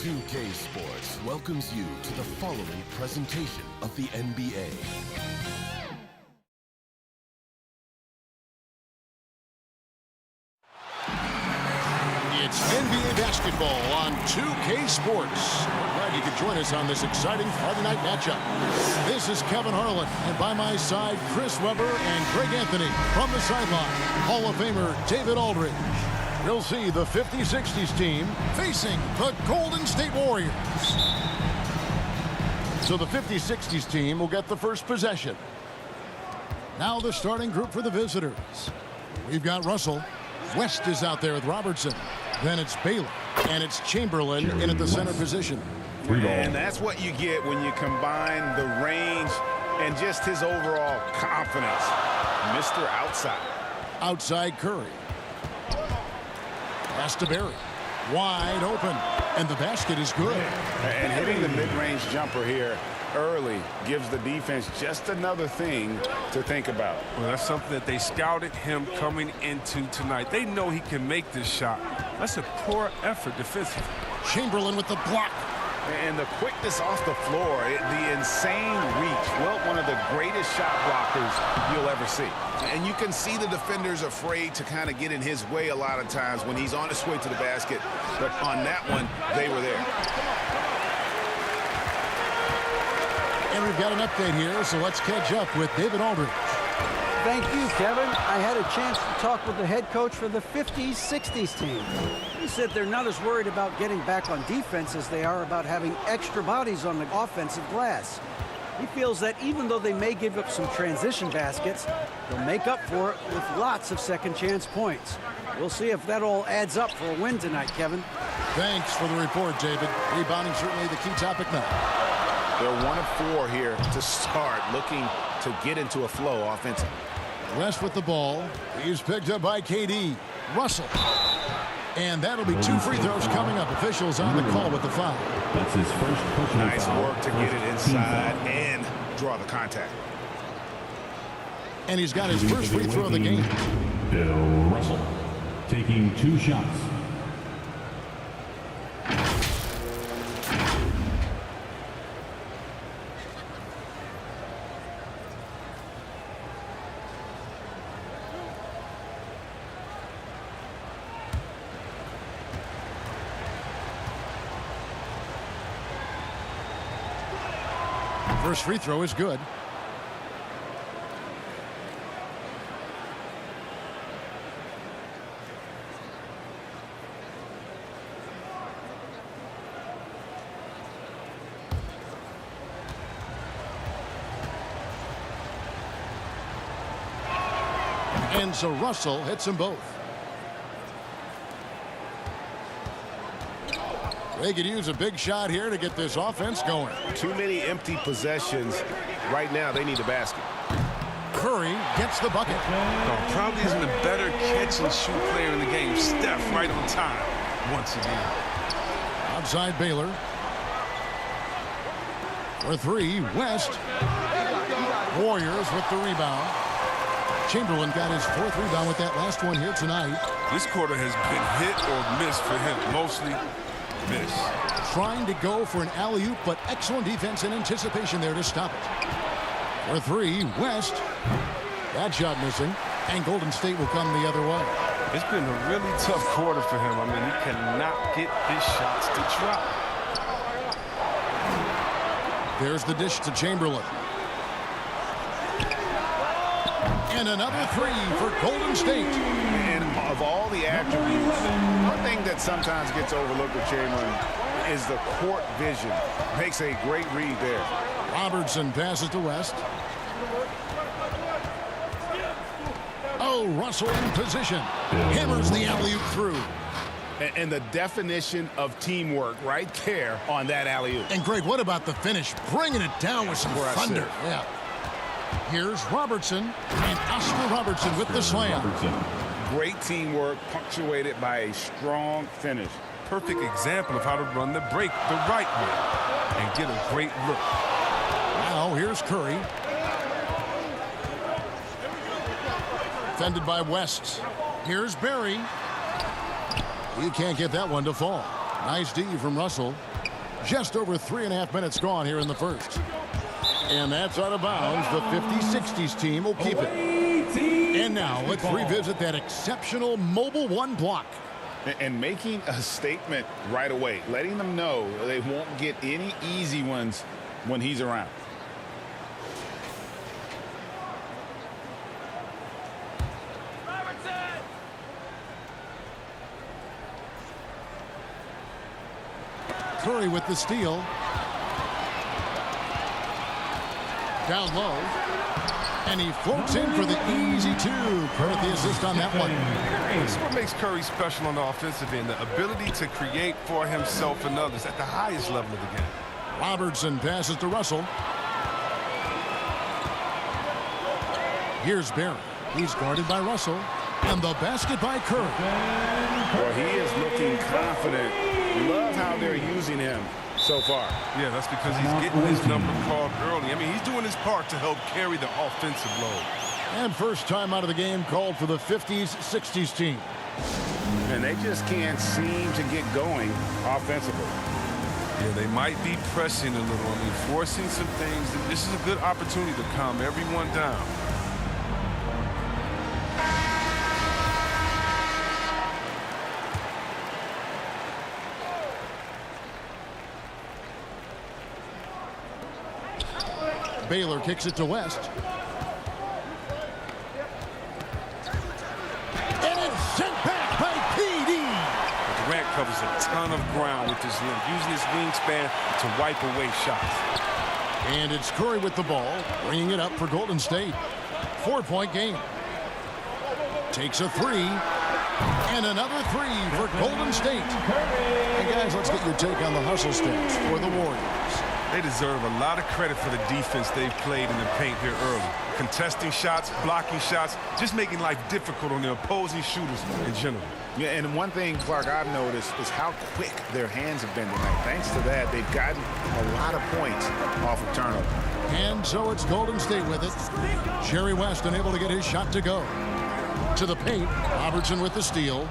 2K Sports welcomes you to the following presentation of the NBA. It's NBA basketball on 2K Sports. We're glad you could join us on this exciting Friday night matchup. This is Kevin Harlan, and by my side, Chris Webber and Greg Anthony. From the sideline, Hall of Famer David Aldridge. We'll see the 50-60s team facing the Golden State Warriors. So the 50-60s team will get the first possession. Now the starting group for the visitors. We've got Russell. West is out there with Robertson. Then it's Baylor. And it's Chamberlain in at the center position. And that's what you get when you combine the range and just his overall confidence. Mr. Outside. Outside Curry. Pass to Barry. Wide open. And the basket is good. And hitting the mid-range jumper here early gives the defense just another thing to think about. Well, that's something that they scouted him coming into tonight. They know he can make this shot. That's a poor effort defensively. Chamberlain with the block. And the quickness off the floor, the insane reach. Well, one of the greatest shot blockers you'll ever see. And you can see the defenders afraid to kind of get in his way a lot of times when he's on his way to the basket. But on that one, they were there. And we've got an update here, so let's catch up with David Aldridge. Thank you, Kevin. I had a chance to talk with the head coach for the 50s, 60s team. He said they're not as worried about getting back on defense as they are about having extra bodies on the offensive glass. He feels that even though they may give up some transition baskets, they'll make up for it with lots of second chance points. We'll see if that all adds up for a win tonight, Kevin. Thanks for the report, David. Rebounding certainly the key topic now. They're 1 of 4 here to start, looking to get into a flow offensively. West with the ball. He's picked up by KD. Russell. And that'll be 2 free throws coming up. Officials on the call with the foul. That's his first personal Nice foul. work to get it inside and draw the contact. And he's got his first free throw of the game. Bill Russell taking 2 shots. First free throw is good. And so Russell hits them both. They could use a big shot here to get this offense going. Too many empty possessions. Right now, they need a basket. Curry gets the bucket. Probably isn't a better catch-and-shoot player in the game. Steph right on time once again. Outside Baylor. For 3, West. Warriors with the rebound. Chamberlain got his 4th rebound with that last one here tonight. This quarter has been hit or miss for him. Mostly miss. Trying to go for an alley-oop, but excellent defense and anticipation there to stop it. For 3, West. That shot missing. And Golden State will come the other way. It's been a really tough quarter for him. I mean, he cannot get his shots to drop. There's the dish to Chamberlain. And another 3 for Golden State. And of all the attributes, one thing that sometimes gets overlooked with Chamberlain is the court vision. Makes a great read there. Robertson passes to West. Oh, Russell in position. Hammers the alley-oop through. And the definition of teamwork right there on that alley-oop. And Greg, what about the finish? Bringing it down with some thunder. Yeah. Here's Robertson, and Oscar Robertson with the slam. Great teamwork, punctuated by a strong finish. Perfect example of how to run the break the right way and get a great look. Now here's Curry. Defended by West. Here's Barry. He can't get that one to fall. Nice D from Russell. Just over 3.5 minutes gone here in the first. And that's out of bounds. The 50-60s team will keep it. And now let's revisit that exceptional Mobile One block. And making a statement right away, letting them know they won't get any easy ones when he's around. Curry with the steal. Down low. And he floats in for the easy two. Curry the assist on that one. This is what makes Curry special on the offensive end, the ability to create for himself and others at the highest level of the game. Robertson passes to Russell. Here's Barry. He's guarded by Russell. And the basket by Curry. Well, he is looking confident. Love how they're using him so far. Yeah, that's because he's getting his number called early. I mean, he's doing his part to help carry the offensive load. And first time out of the game called for the 50s-60s team. And they just can't seem to get going offensively. Yeah, they might be pressing a little. I mean, forcing some things. This is a good opportunity to calm everyone down. Baylor kicks it to West. And it's sent back by PD. Durant covers a ton of ground with his length, using his wingspan to wipe away shots. And it's Curry with the ball, bringing it up for Golden State. 4-point game. Takes a three. And another three for Golden State. And guys, let's get your take on the hustle stats for the Warriors. They deserve a lot of credit for the defense they've played in the paint here early. Contesting shots, blocking shots, just making life difficult on the opposing shooters in general. Yeah, and one thing, Clark, I've noticed is how quick their hands have been tonight. Thanks to that, they've gotten a lot of points off of turnover. And so it's Golden State with it. Jerry West unable to get his shot to go. To the paint, Robertson with the steal.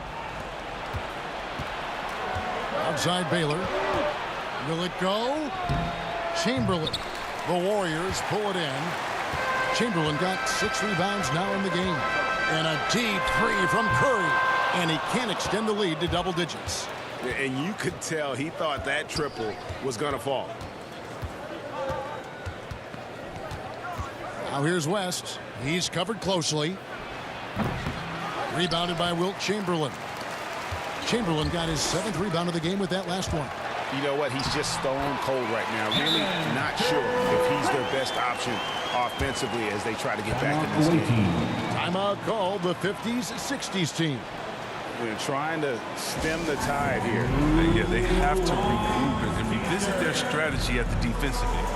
Outside Baylor. Will it go? Chamberlain. The Warriors pull it in. Chamberlain got 6 rebounds now in the game. And a deep three from Curry. And he can't extend the lead to double digits. And you could tell he thought that triple was going to fall. Now here's West. He's covered closely. Rebounded by Wilt Chamberlain. Chamberlain got his 7th rebound of the game with that last one. You know what? He's just stone cold right now. Really not sure if he's their best option offensively as they try to get back in this game. Timeout called the 50s-60s team. They're trying to stem the tide here. Yeah, they have to regroup and revisit their strategy at the defensive end.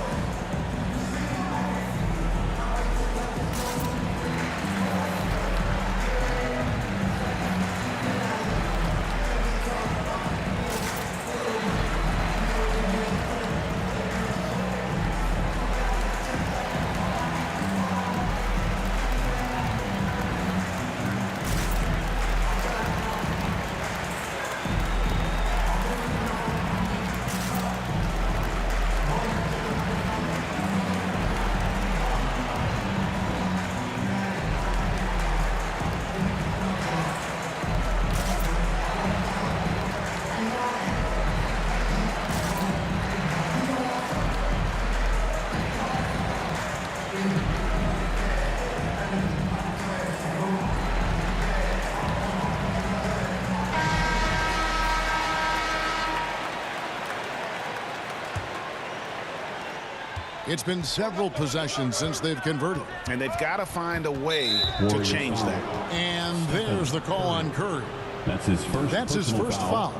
It's been several possessions since they've converted. And they've got to find a way to change that. And there's the call on Curry. That's his first foul.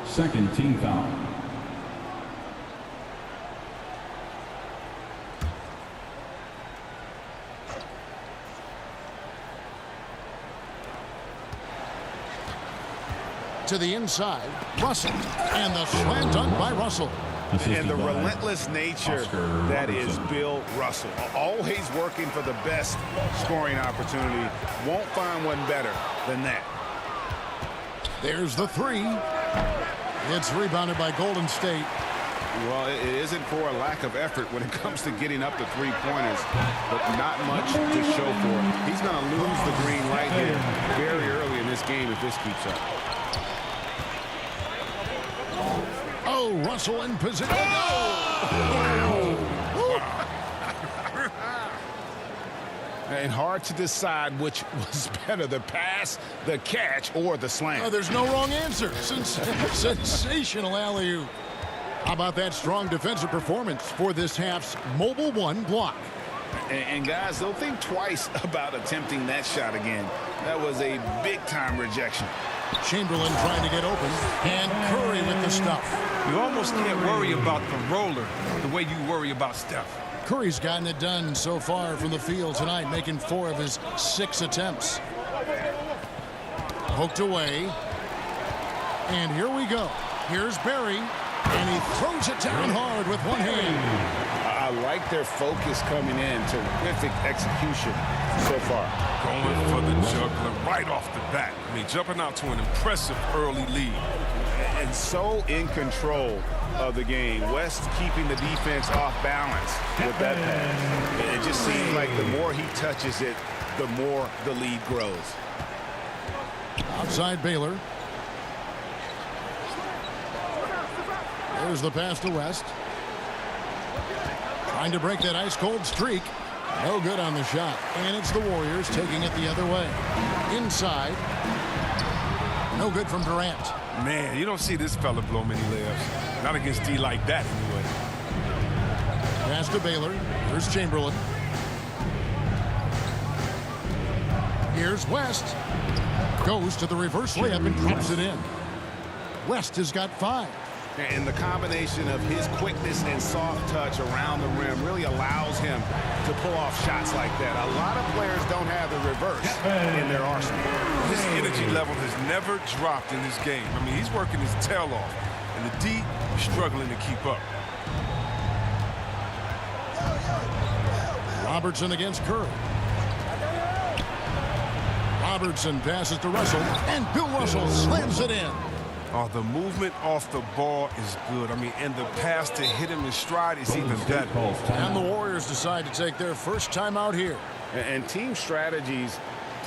Second team foul. To the inside, Russell. And the slam dunk by Russell. And the relentless nature that is Bill Russell. Always working for the best scoring opportunity. Won't find one better than that. There's the three. It's rebounded by Golden State. Well, it isn't for a lack of effort when it comes to getting up the three-pointers, but not much to show for it. He's going to lose the green light here very early in this game if this keeps up. Oh, Russell in position. And hard to decide which was better, the pass, the catch, or the slam. Oh, there's no wrong answer. Sensational alley-oop. How about that strong defensive performance for this half's Mobile One block? And guys, don't think twice about attempting that shot again. That was a big-time rejection. Chamberlain trying to get open, and Curry with the stuff. You almost can't worry about the roller the way you worry about Steph. Curry's gotten it done so far from the field tonight, making 4 of his 6 attempts. Poked away. And here we go. Here's Barry, and he throws it down hard with one hand. I like their focus coming in. Terrific execution so far. Going for the juggler right off the bat. I mean, jumping out to an impressive early lead. And so in control of the game. West keeping the defense off balance with that pass. It just seems like the more he touches it, the more the lead grows. Outside Baylor. There's the pass to West. Trying to break that ice-cold streak. No good on the shot. And it's the Warriors taking it the other way. Inside. No good from Durant. Man, you don't see this fella blow many layups. Not against D like that, anyway. Pass to Baylor. Here's Chamberlain. Here's West. Goes to the reverse layup and drops it in. West has got 5. And the combination of his quickness and soft touch around the rim really allows him to pull off shots like that. A lot of players don't have the reverse in their arsenal. His energy level has never dropped in this game. I mean, he's working his tail off, and the D is struggling to keep up. Robertson against Curry. Robertson passes to Russell, and Bill Russell slams it in. Oh, the movement off the ball is good. I mean, and the pass to hit him in stride is even better. And the Warriors decide to take their first time out here. And team strategies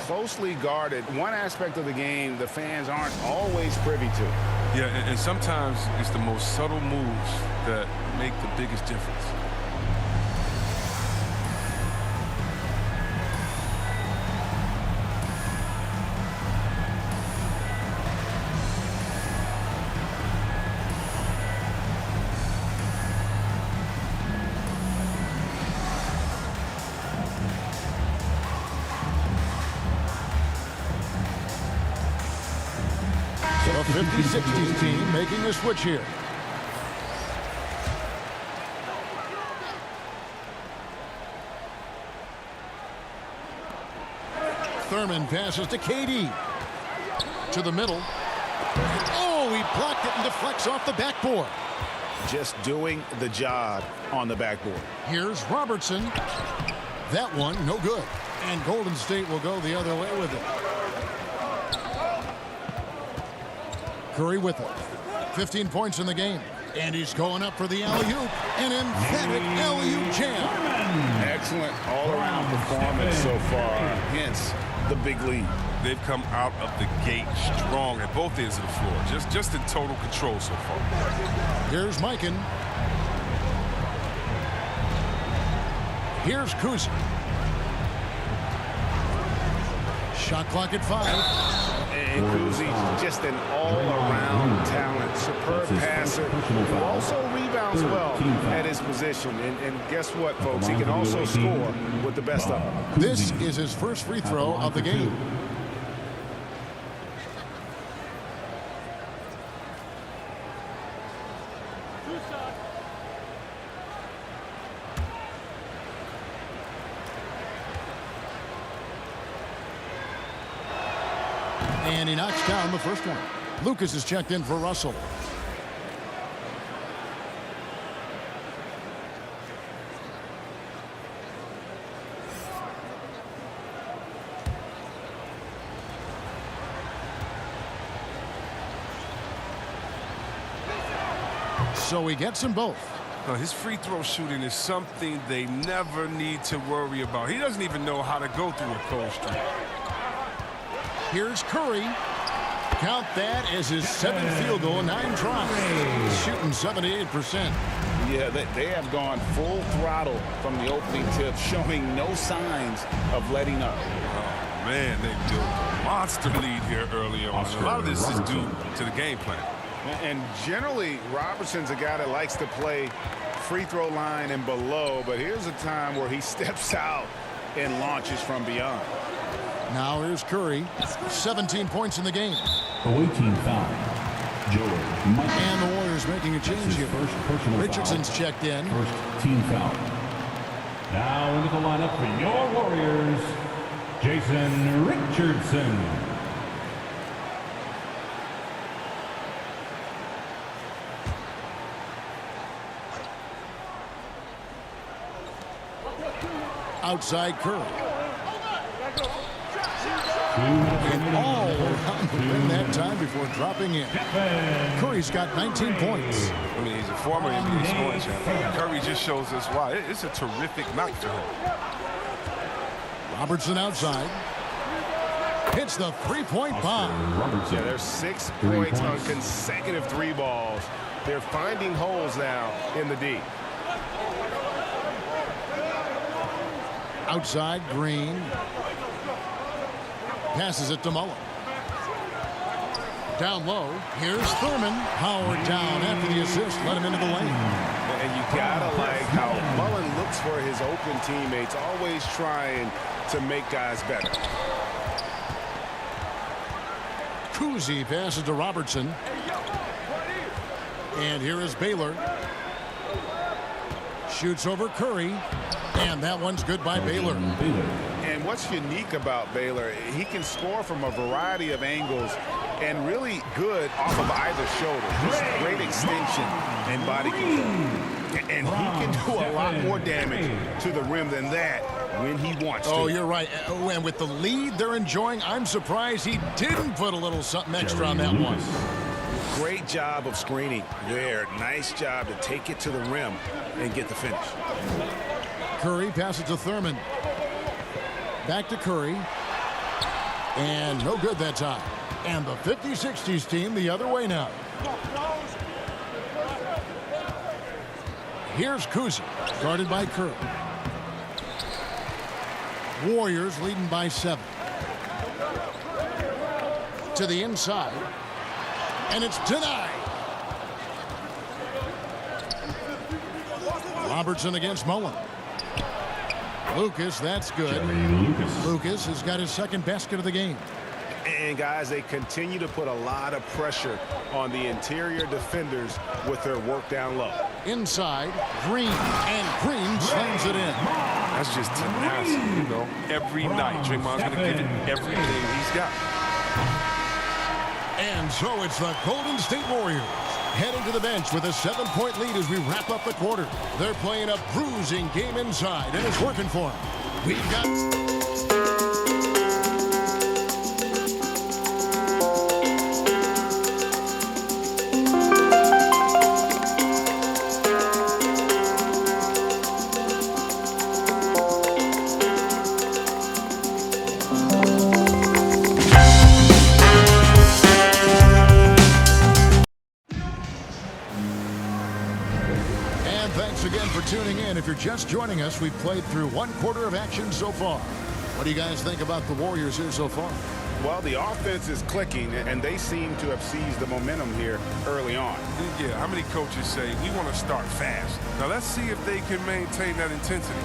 closely guarded. One aspect of the game the fans aren't always privy to. Yeah, and sometimes it's the most subtle moves that make the biggest difference. The 50-60s team making a switch here. Thurman passes to KD. To the middle. Oh, he blocked it and deflects off the backboard. Just doing the job on the backboard. Here's Robertson. That one, no good. And Golden State will go the other way with it. Curry with it. 15 points in the game. And he's going up for the alley-oop. An emphatic alley-oop jam. Excellent all-around performance so far. Hence, the big lead. They've come out of the gate strong at both ends of the floor. Just in total control so far. Here's Mikan. Here's Kuzi. Shot clock at 5. And Kuzi, just an all-around talent, superb passer, who also rebounds well at his position. And guess what, folks? He can also score with the best of them. This is his first free throw of the game. And he knocks down the first one. Lucas is checked in for Russell. So he gets them both. His free throw shooting is something they never need to worry about. He doesn't even know how to go through a cold streak. Here's Curry. Count that as his 7th field goal in 9 tries. Shooting 78%. Yeah, they have gone full throttle from the opening tip, showing no signs of letting up. Oh, man, they built a monster lead here early on. A lot of this is due to the game plan. And generally, Robertson's a guy that likes to play free throw line and below, but here's a time where he steps out and launches from beyond. Now here's Curry. 17 points in the game. Awaiting foul. And the Warriors making a change here. Richardson's checked in. First team foul. Now into the lineup for your Warriors, Jason Richardson. Outside Curry. And all around the rim that time before dropping in. Curry's got 19 points. I mean, he's a former NBA scoring champion. Curry just shows us why. It's a terrific night for him. Robertson outside. Hits the three-point bomb. Yeah, there's 6 points on consecutive 3 balls. They're finding holes now in the D. Outside, Green. Passes it to Mullen. Down low. Here's Thurman. Powered down after the assist. Let him into the lane. And you gotta like how Mullen looks for his open teammates, always trying to make guys better. Kuzi passes to Robertson. And here is Baylor. Shoots over Curry. And that one's good by Baylor. And what's unique about Baylor, he can score from a variety of angles and really good off of either shoulder. Just great extension and body control. And he can do a lot more damage to the rim than that when he wants to. Oh, you're right. And with the lead they're enjoying, I'm surprised he didn't put a little something extra on that one. Great job of screening there. Nice job to take it to the rim and get the finish. Curry passes to Thurman. Back to Curry. And no good that time. And the 50-60s team the other way now. Here's Kuzi, guarded by Curry. Warriors leading by 7. To the inside. And it's denied. Robertson against Mullen. Lucas, that's good. Lucas has got his 2nd basket of the game. And guys, they continue to put a lot of pressure on the interior defenders with their work down low. Inside, Green, and Green slams it in. That's just tenacity, you know. Every night, Draymond's going to give it everything he's got. And so it's the Golden State Warriors heading to the bench with a 7-point lead as we wrap up the quarter. They're playing a bruising game inside, and it's working for them. We've got... tuning in. If you're just joining us, we've played through 1 quarter of action so far. What do you guys think about the Warriors here so far? Well, the offense is clicking, and they seem to have seized the momentum here early on. Yeah, how many coaches say, we want to start fast? Now, let's see if they can maintain that intensity.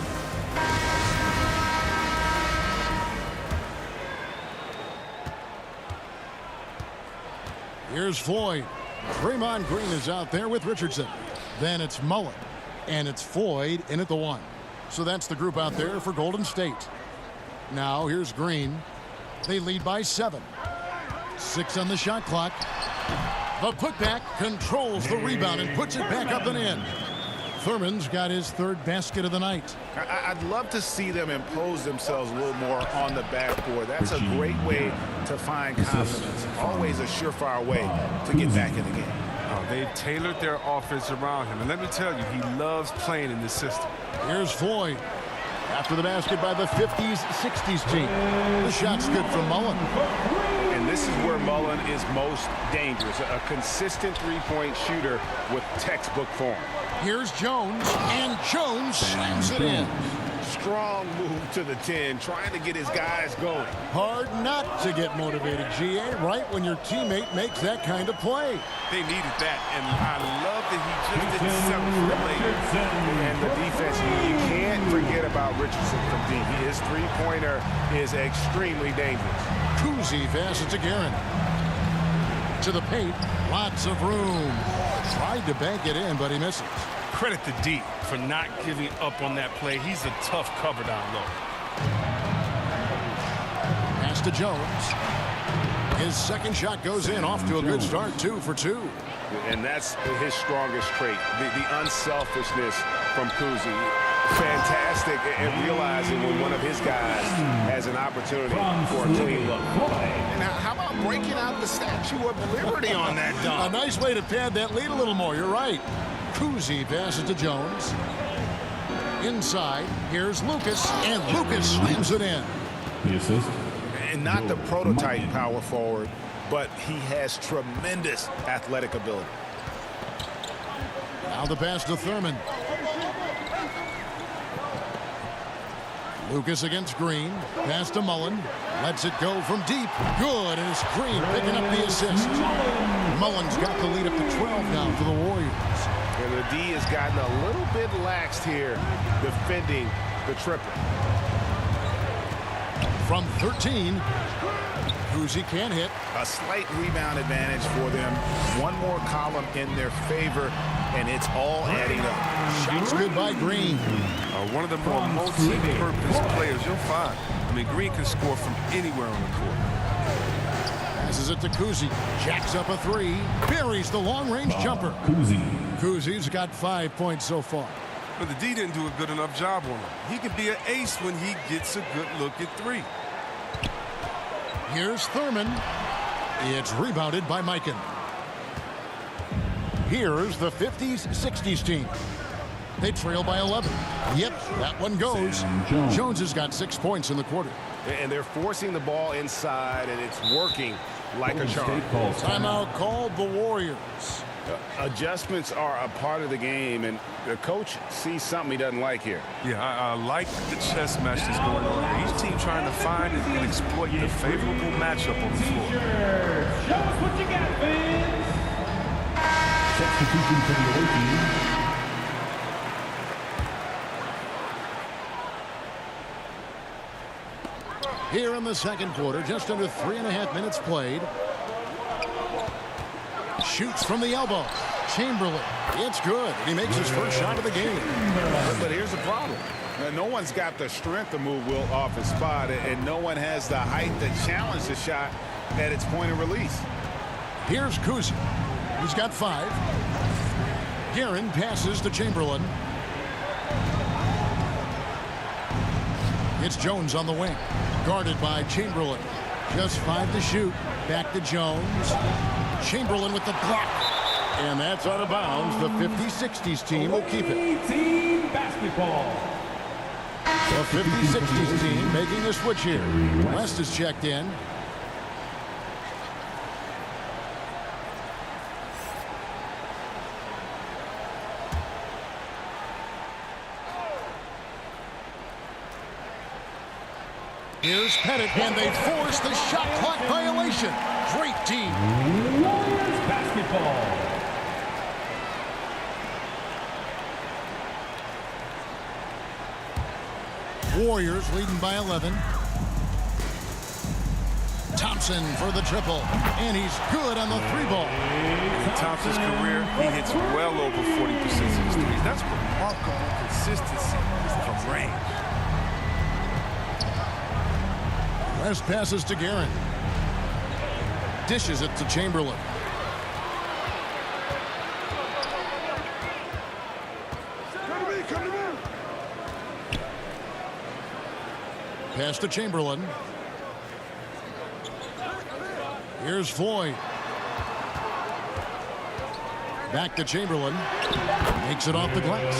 Here's Floyd. Draymond Green is out there with Richardson. Then it's Mullen. And it's Floyd in at the 1. So that's the group out there for Golden State. Now here's Green. They lead by 7. 6 on the shot clock. The putback controls the rebound and puts it back up and in. Thurman's got his 3rd basket of the night. I'd love to see them impose themselves a little more on the backboard. That's a great way to find confidence. Always a surefire way to get back in the game. they've tailored their offense around him. And let me tell you, he loves playing in this system. Here's Floyd. After the basket by the 50s, 60s team. The shot's good from Mullen. And this is where Mullen is most dangerous. A consistent three-point shooter with textbook form. Here's Jones, and Jones slams it in. Strong move to the 10, trying to get his guys going. Hard not to get motivated, GA, right when your teammate makes that kind of play. They needed that, and I love that he just didn't settle for the lane. And the defense, you can't forget about Richardson from deep. His three-pointer is extremely dangerous. Kuzi passes to Guerin. To the paint, lots of room. Tried to bank it in, but he misses. Credit to D for not giving up on that play. He's a tough cover down low. Pass to Jones. His second shot goes in, off to a good start, 2 for 2. And that's his strongest trait, the unselfishness from Kuzi. Fantastic at realizing when one of his guys has an opportunity for a clean look. And how about breaking out the Statue of Liberty on that dunk? A nice way to pad that lead a little more, you're right. Kuzi passes to Jones. Inside, here's Lucas, and Lucas slams it in. The assist. And not the prototype power forward, but he has tremendous athletic ability. Now the pass to Thurman. Lucas against Green. Pass to Mullen. Lets it go from deep. Good, and it's Green picking up the assist. Mullen's got the lead up to 12 now for the Warriors. And the D has gotten a little bit laxed here defending the triple. From 13, Kuzi can't hit. A slight rebound advantage for them. One more column in their favor, and it's all adding up. Shots good by Green. One of the more multi-purpose players you'll find. I mean, Green can score from anywhere on the court. Passes it to Kuzi. Jacks up a three. Buries the long-range jumper. Kuzi's got 5 points so far. But the D didn't do a good enough job on him. He can be an ace when he gets a good look at three. Here's Thurman. It's rebounded by Mikan. Here's the 50s, 60s team. They trail by 11. Yep, that one goes. Jones has got 6 points in the quarter. And they're forcing the ball inside, and it's working like a charm. Timeout called the Warriors. Adjustments are a part of the game, and the coach sees something he doesn't like here. Yeah, I like the chess match that's going on here. Each team trying to find and exploit the favorable matchup on the floor. Show us what you got, fans. Substitution for the away team. Here in the second quarter, just under 3.5 minutes played. Shoots from the elbow. Chamberlain. It's good. He makes his first shot of the game. But here's the problem. No one's got the strength to move Wilt off his spot, and no one has the height to challenge the shot at its point of release. Here's Kuzi. He's got 5. Guerin passes to Chamberlain. It's Jones on the wing. Guarded by Chamberlain. Just 5 to shoot. Back to Jones. Chamberlain with the block. And that's out of bounds. The 50-60s team will keep it. Team basketball. The 50-60s team making the switch here. West is checked in. Here's Pettit, and they force the shot clock violation. Great team. Warriors basketball. Warriors leading by 11. Thompson for the triple, and he's good on the 3-ball. In Thompson's career, he hits well over 40% of his threes. That's remarkable consistency from range. West passes to Guerin. Dishes it to Chamberlain. Come to me. Pass to Chamberlain. Here's Floyd. Back to Chamberlain. Makes it off the glass.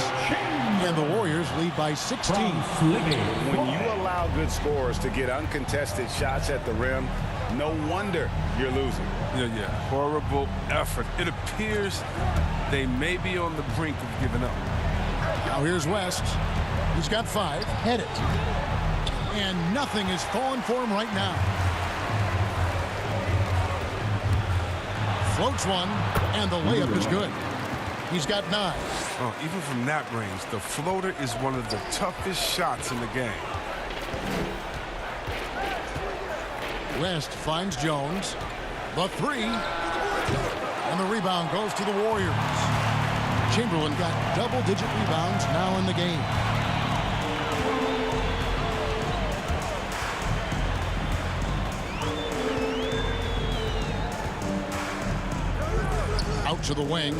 And the Warriors lead by 16. When you allow good scorers to get uncontested shots at the rim, no wonder you're losing. Yeah. Horrible effort. It appears they may be on the brink of giving up. Now here's West. He's got 5. Head it. And nothing is falling for him right now. Floats one, and the layup is good. He's got 9. Oh, even from that range, the floater is one of the toughest shots in the game. West finds Jones. The 3. And the rebound goes to the Warriors. Chamberlain got double-digit rebounds now in the game. Out to the wing.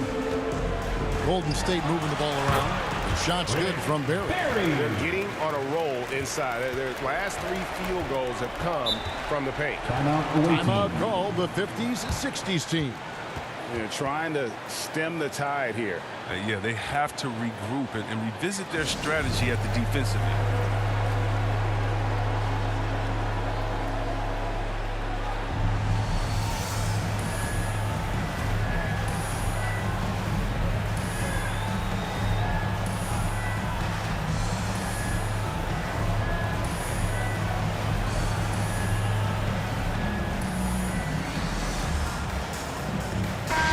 Golden State moving the ball around. The shot's good from Barry. They're getting on a roll inside. Their last 3 field goals have come from the paint. Timeout called the 50s, 60s team. They're trying to stem the tide here. Yeah, they have to regroup and revisit their strategy at the defensive end.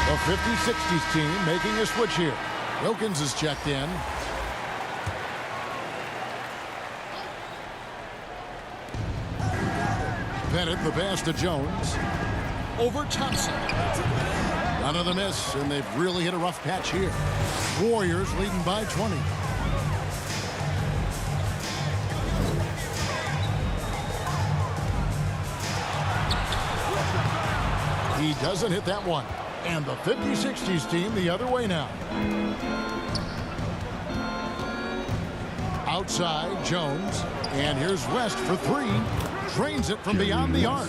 The 50-60s team making a switch here. Wilkins is checked in. Bennett the pass to Jones. Over Thompson. Another miss, and they've really hit a rough patch here. Warriors leading by 20. He doesn't hit that one. And the 50-60s team the other way now. Outside, Jones. And here's West for 3. Drains it from beyond the arc.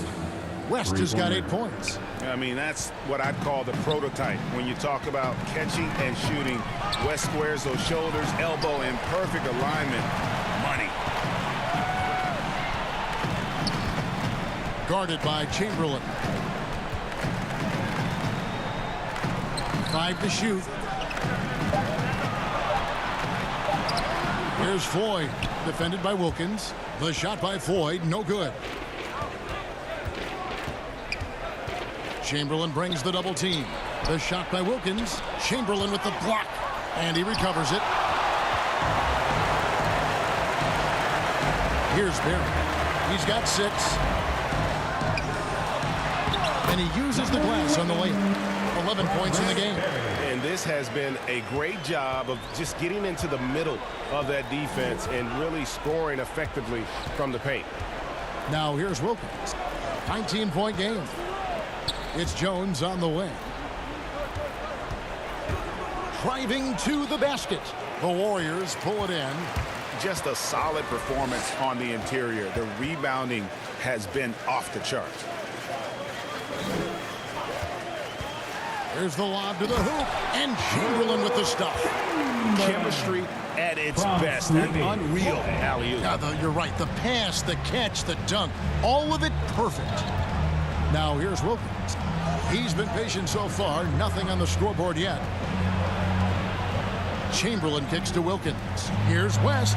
West has got 8 points. I mean, that's what I'd call the prototype. When you talk about catching and shooting, West squares those shoulders, elbow in perfect alignment. Money. Guarded by Chamberlain. 5 to shoot. Here's Floyd, defended by Wilkins. The shot by Floyd, no good. Chamberlain brings the double team. The shot by Wilkins. Chamberlain with the block, and he recovers it. Here's Barry. He's got 6. And he uses the glass on the layup. 11 points in the game. And this has been a great job of just getting into the middle of that defense and really scoring effectively from the paint. Now here's Wilkins. 19-point game. It's Jones on the wing. Driving to the basket. The Warriors pull it in. Just a solid performance on the interior. The rebounding has been off the charts. Here's the lob to the hoop, and Chamberlain with the stuff. Chemistry at its best. An unreal alley-oop. Yeah, you're right. The pass, the catch, the dunk, all of it perfect. Now here's Wilkins. He's been patient so far. Nothing on the scoreboard yet. Chamberlain kicks to Wilkins. Here's West.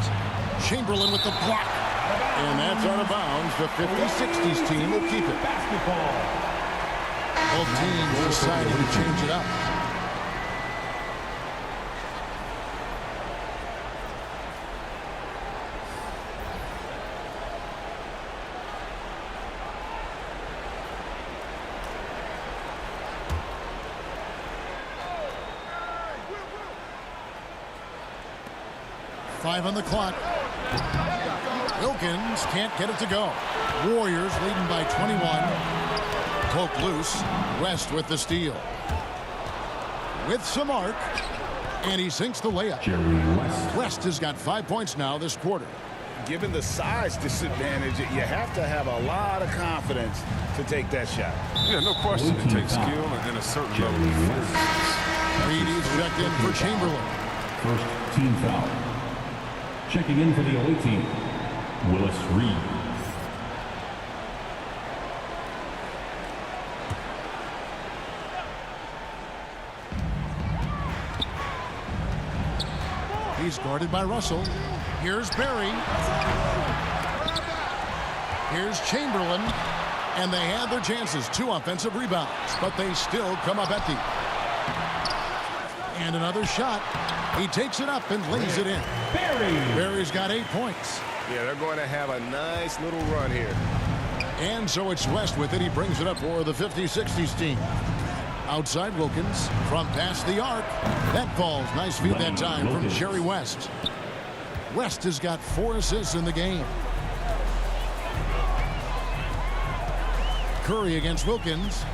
Chamberlain with the block. And that's out of bounds. The 50-60s team will keep it. Basketball. Both teams deciding to change it up. Five on the clock. Wilkins can't get it to go. Warriors leading by 21. Poke loose. West with the steal. With some arc. And he sinks the layup. West has got 5 points now this quarter. Given the size disadvantage, you have to have a lot of confidence to take that shot. Yeah, no question. It takes skill and a certain level of fitness. Reed is checked in for Chamberlain. First team foul. Checking in for the away team, Willis Reed. He's guarded by Russell. Here's Berry. Here's Chamberlain. And they had their chances. 2 offensive rebounds. But they still come up empty. And another shot. He takes it up and lays it in. Berry's got 8 points. Yeah, they're going to have a nice little run here. And so it's West with it. He brings it up for the 50-60s team. Outside Wilkins from past the arc. That falls. Nice feed that time from Jerry West. West has got 4 assists in the game. Curry against Wilkins.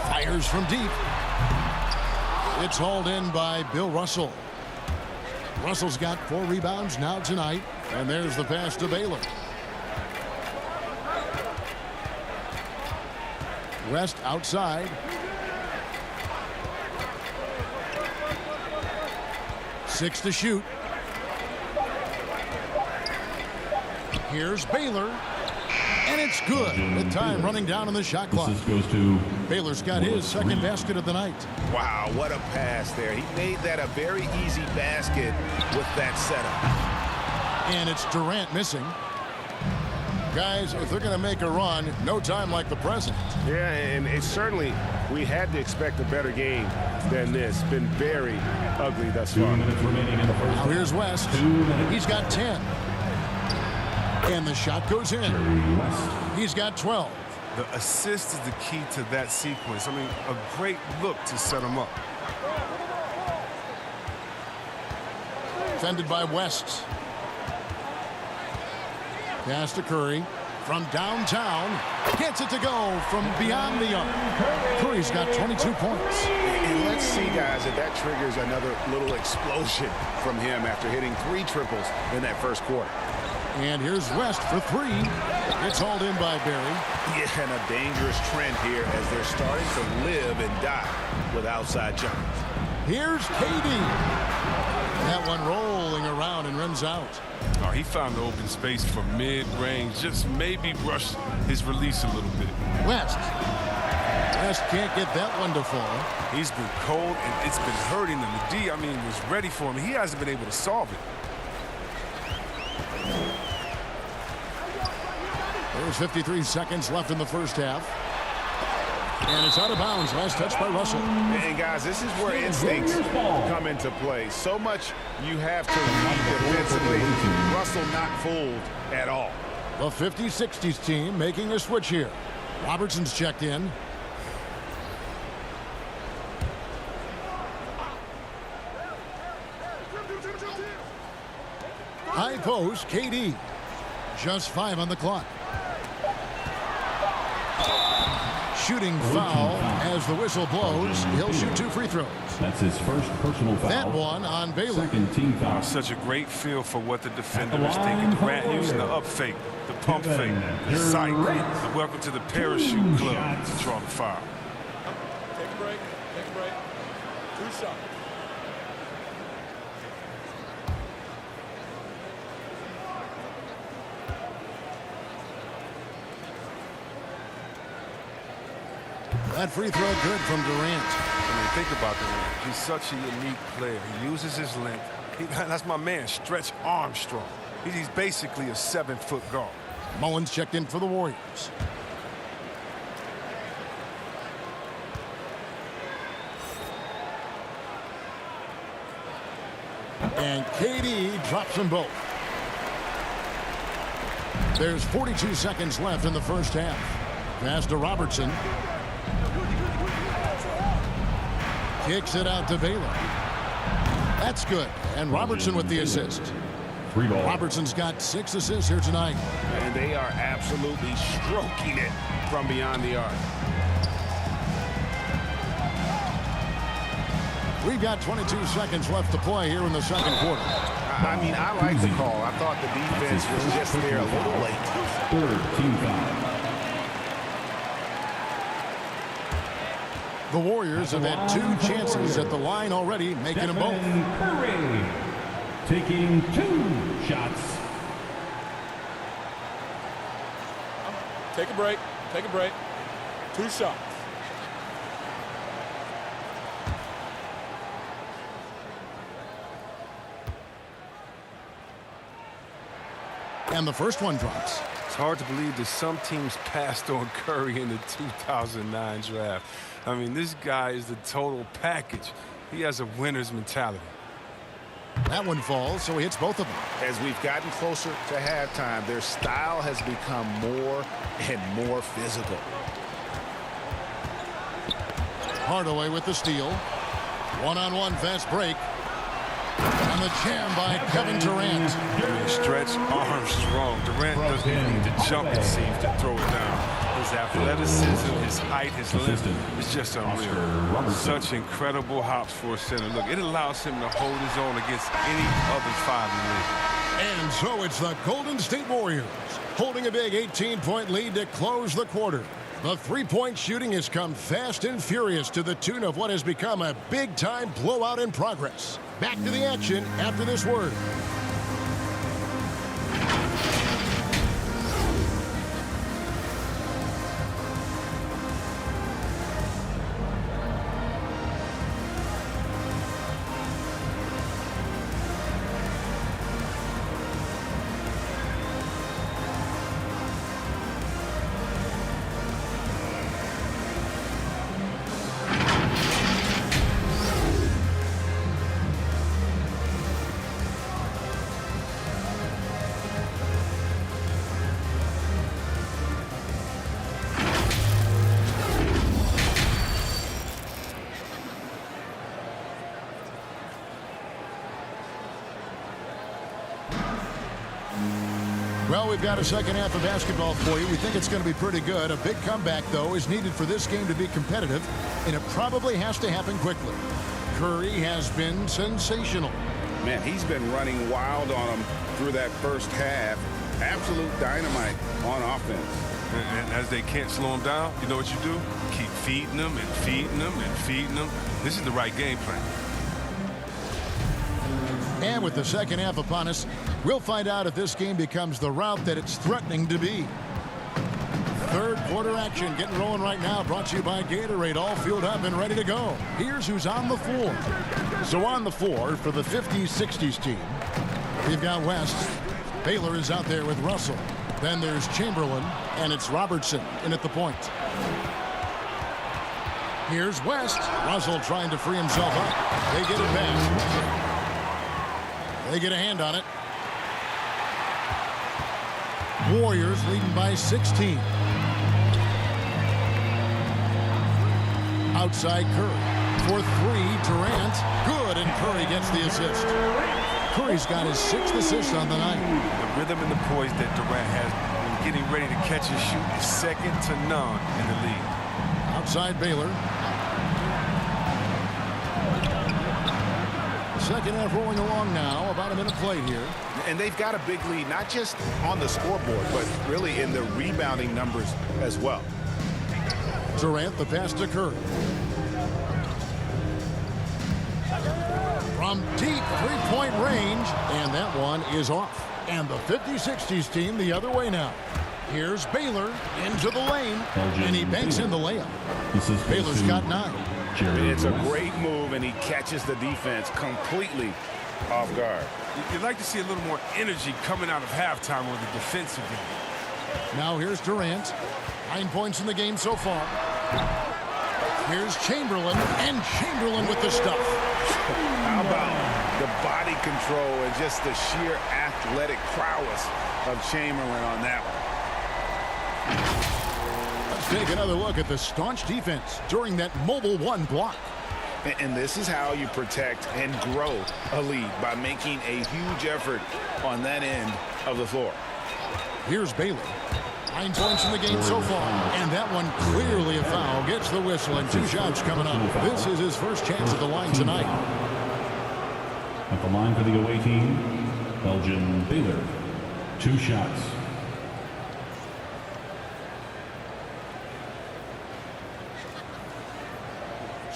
Fires from deep. It's hauled in by Bill Russell. Russell's got 4 rebounds now tonight. And there's the pass to Baylor. West outside. 6 to shoot. Here's Baylor. And it's good with time running down on the shot clock. Goes to Baylor's got his second basket of the night. Wow, what a pass there. He made that a very easy basket with that setup. And it's Durant missing. Guys, if they're going to make a run, no time like the present. Yeah, and it's certainly, we had to expect a better game than this. Been very ugly thus 2 far. minutes remaining in the first. Now here's West. 2 minutes. He's got 10. And the shot goes in. He's got 12. The assist is the key to that sequence. I mean, a great look to set him up. Defended by West. Pass to Curry from downtown. Gets it to go from beyond the arc. Curry's got 22 points. And let's see, guys, if that triggers another little explosion from him after hitting 3 triples in that first quarter. And here's West for 3. It's hauled in by Berry. Yeah, and a dangerous trend here as they're starting to live and die with outside jumpers. Here's KD. That one rolling around and runs out. Oh, he found the open space for mid-range. Just maybe rush his release a little bit. West can't get that one to fall. He's been cold, and it's been hurting him. The D, I mean, was ready for him. He hasn't been able to solve it. There's 53 seconds left in the first half. And it's out of bounds. Last touch by Russell. And guys, this is where instincts come into play. So much you have to read defensively. Russell not fooled at all. The 50-60s team making a switch here. Robertson's checked in. High post, KD. Just 5 on the clock. Shooting foul as the whistle blows. He'll shoot 2 free throws. That's his first personal foul. That one on Baylor. Second team foul. Such a great feel for what the defender is thinking. Durant using the up fake, the pump fake, the sight. And welcome to the parachute club to draw the foul. Take a break. Take a break. 2 shots. That free throw good from Durant. I mean, think about Durant. He's such a unique player. He uses his length. That's my man, Stretch Armstrong. He's basically a 7-foot guard. Mullins checked in for the Warriors. And KD drops them both. There's 42 seconds left in the first half. Pass to Robertson. Kicks it out to Baylor. That's good. And Robertson with the assist. 3 ball. Robertson's got 6 assists here tonight. And they are absolutely stroking it from beyond the arc. We've got 22 seconds left to play here in the second quarter. I mean, I like the call. I thought the defense was just there a little late. Third team foul. The Warriors have had 2 chances at the line already, making them both. Curry taking 2 shots. Take a break. Take a break. 2 shots. And the first one drops. It's hard to believe that some teams passed on Curry in the 2009 draft. I mean, this guy is the total package. He has a winner's mentality. That one falls, so he hits both of them. As we've gotten closer to halftime, their style has become more and more physical. Hardaway with the steal. One-on-one fast break. And the jam by Kevin Durant. Stretch arms strong. Durant doesn't even need to jump, it seems, to throw it down. His athleticism, his height, his length is just unreal. Such incredible hops for a center. Look, it allows him to hold his own against any other 5 in the league. And so it's the Golden State Warriors holding a big 18-point lead to close the quarter. The three-point shooting has come fast and furious to the tune of what has become a big-time blowout in progress. Back to the action after this word. Well, we've got a second half of basketball for you. We think it's going to be pretty good. A big comeback, though, is needed for this game to be competitive, and it probably has to happen quickly. Curry has been sensational. Man, he's been running wild on them through that first half. Absolute dynamite on offense. And as they can't slow him down, you know what you do? Keep feeding them and feeding them and feeding them. This is the right game plan. And with the second half upon us, we'll find out if this game becomes the route that it's threatening to be. Third quarter action getting rolling right now, brought to you by Gatorade, all fueled up and ready to go. Here's who's on the floor. So on the floor for the 50s, 60s team, we've got West. Baylor is out there with Russell. Then there's Chamberlain, and it's Robertson in at the point. Here's West. Russell trying to free himself up. They get it back. They get a hand on it. Warriors leading by 16. Outside Curry. For 3, Durant. Good, and Curry gets the assist. Curry's got his 6th assist on the night. The rhythm and the poise that Durant has when getting ready to catch and shoot is second to none in the league. Outside Baylor. Second half rolling along now, about a minute played here. And they've got a big lead, not just on the scoreboard, but really in the rebounding numbers as well. Durant, the pass to Curry. From deep three-point range, and that one is off. And the 50-60s team the other way now. Here's Baylor into the lane, and he banks in the layup. Baylor's got 9. It's a great move, and he catches the defense completely off guard. You'd like to see a little more energy coming out of halftime on the defensive end. Now here's Durant. 9 points in the game so far. Here's Chamberlain, and Chamberlain with the stuff. How about the body control and just the sheer athletic prowess of Chamberlain on that one? Let's take another look at the staunch defense during that mobile 1 block. And this is how you protect and grow a lead, by making a huge effort on that end of the floor. Here's Baylor. 9 points in the game so far, and that one clearly a foul. Gets the whistle, and 2 shots coming up. This is his first chance at the line tonight. At the line for the away team, Belgian Baylor. 2 shots.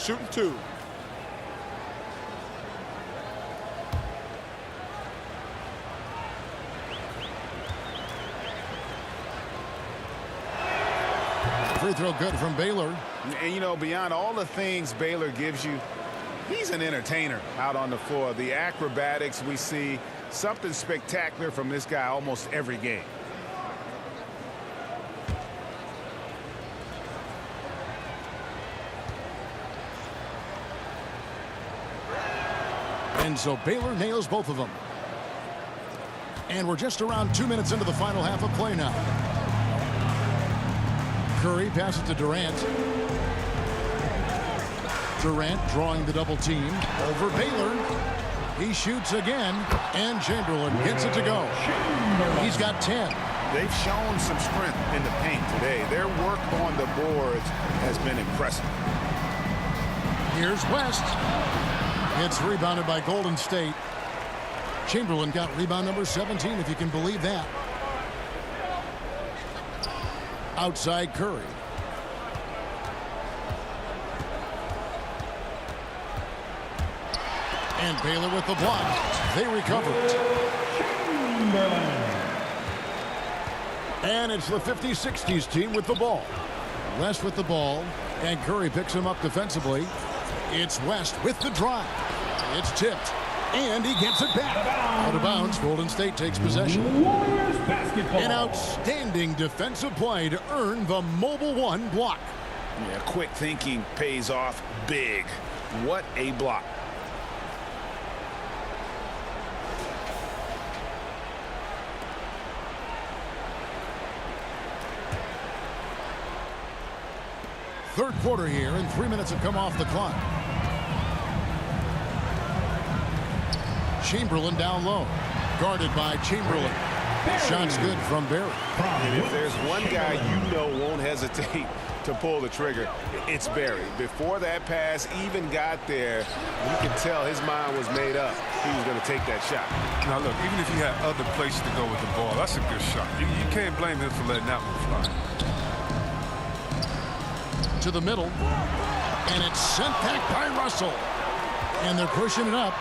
Shooting 2. Free throw good from Baylor. And, you know, beyond all the things Baylor gives you, he's an entertainer out on the floor. The acrobatics we see, something spectacular from this guy almost every game. And so Baylor nails both of them. And we're just around 2 minutes into the final half of play now. Curry passes to Durant. Durant drawing the double team over Baylor. He shoots again, and Chamberlain gets it to go. He's got 10. They've shown some strength in the paint today. Their work on the boards has been impressive. Here's West. It's rebounded by Golden State. Chamberlain got rebound number 17, if you can believe that. Outside Curry. And Baylor with the block. They recover it. And it's the 50-60s team with the ball. West with the ball. And Curry picks him up defensively. It's West with the drive. It's tipped. And he gets it back. Out of bounds. Golden State takes possession. Warriors basketball. An outstanding defensive play to earn the Mobile One block. Yeah, quick thinking pays off big. What a block. Third quarter here, and 3 minutes have come off the clock. Chamberlain down low. Guarded by Chamberlain. Shot's good from Barry. And if there's one guy you know won't hesitate to pull the trigger, it's Barry. Before that pass even got there, you could tell his mind was made up. He was going to take that shot. Now, look, even if he had other places to go with the ball, that's a good shot. You can't blame him for letting that one fly. To the middle. And it's sent back by Russell. And they're pushing it up.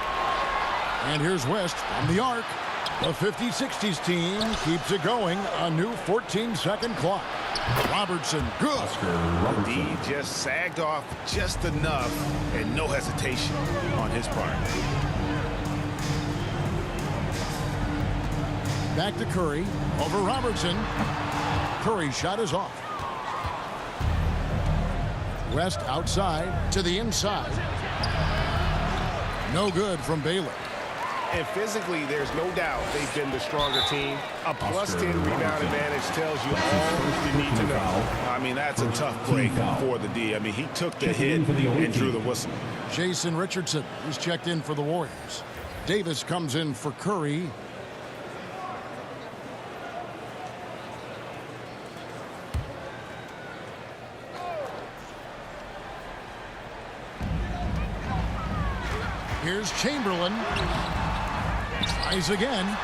And here's West from the arc. The 50-60s team keeps it going. A new 14-second clock. Robertson, good. D just sagged off just enough, and no hesitation on his part. Back to Curry. Over Robertson. Curry's shot is off. West outside to the inside. No good from Baylor. And physically, there's no doubt they've been the stronger team. A plus 10 rebound advantage tells you all you need to know. I mean, that's a tough break for the D. I mean, he took the hit and drew the whistle. Jason Richardson is checked in for the Warriors. Davis comes in for Curry. Here's Chamberlain. Tries again.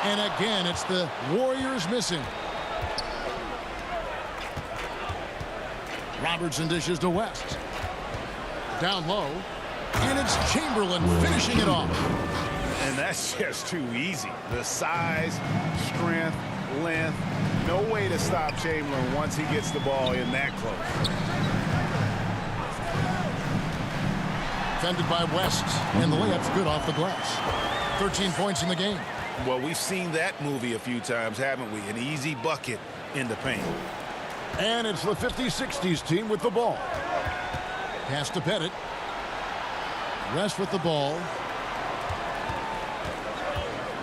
And again, it's the Warriors missing. Robertson dishes to West. Down low. And it's Chamberlain finishing it off. And that's just too easy. The size, strength, length. No way to stop Chamberlain once he gets the ball in that close. Defended by West, and the layup's good off the glass. 13 points in the game. Well, we've seen that movie a few times, haven't we? An easy bucket in the paint. And it's the 50-60s team with the ball. Pass to Pettit. West with the ball.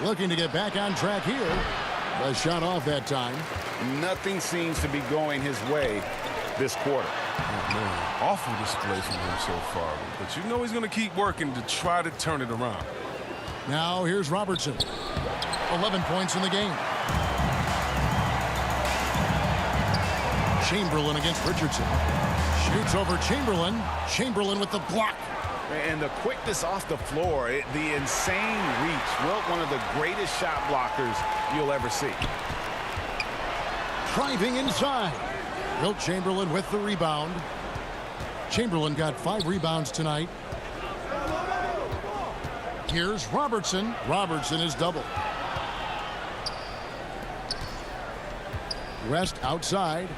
Looking to get back on track here. The shot off that time. Nothing seems to be going his way this quarter. Oh, man. Awful display from him so far. But you know he's going to keep working to try to turn it around. Now here's Robertson. 11 points in the game. Chamberlain against Richardson. Shoots over Chamberlain. Chamberlain with the block. And the quickness off the floor, the insane reach. Well, one of the greatest shot blockers you'll ever see. Driving inside. Wilt Chamberlain with the rebound. Chamberlain got 5 rebounds tonight. Here's Robertson. Robertson is double. West outside.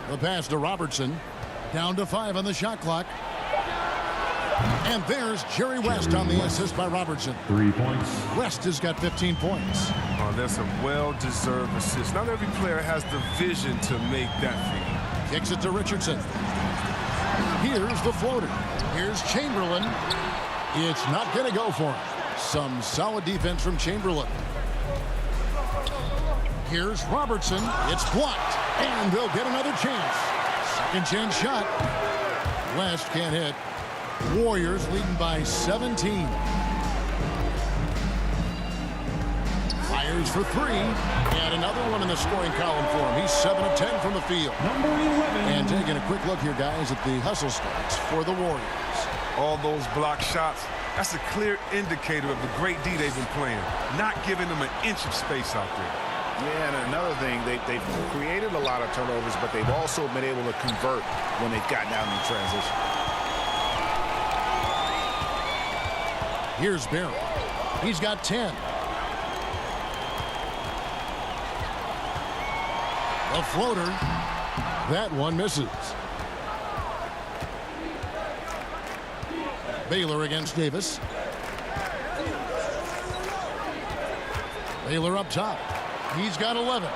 The pass to Robertson. Down to 5 on the shot clock. And there's Jerry West on the assist by Robertson. 3 points. West has got 15 points. Oh, that's a well-deserved assist. Not every player has the vision to make that feed. Kicks it to Richardson. Here's the floater. Here's Chamberlain. It's not going to go for him. Some solid defense from Chamberlain. Here's Robertson. It's blocked. And they'll get another chance. Second chance shot. West can't hit. Warriors leading by 17. Fires for 3. And another one in the scoring column for him. He's 7 of 10 from the field. Number 11. And taking a quick look here, guys, at the hustle stats for the Warriors. All those block shots, that's a clear indicator of the great D they've been playing. Not giving them an inch of space out there. Yeah, and another thing, they've created a lot of turnovers, but they've also been able to convert when they've gotten down in transition. Here's Barry. He's got 10. The floater. That one misses. Baylor against Davis. Baylor up top. He's got 11.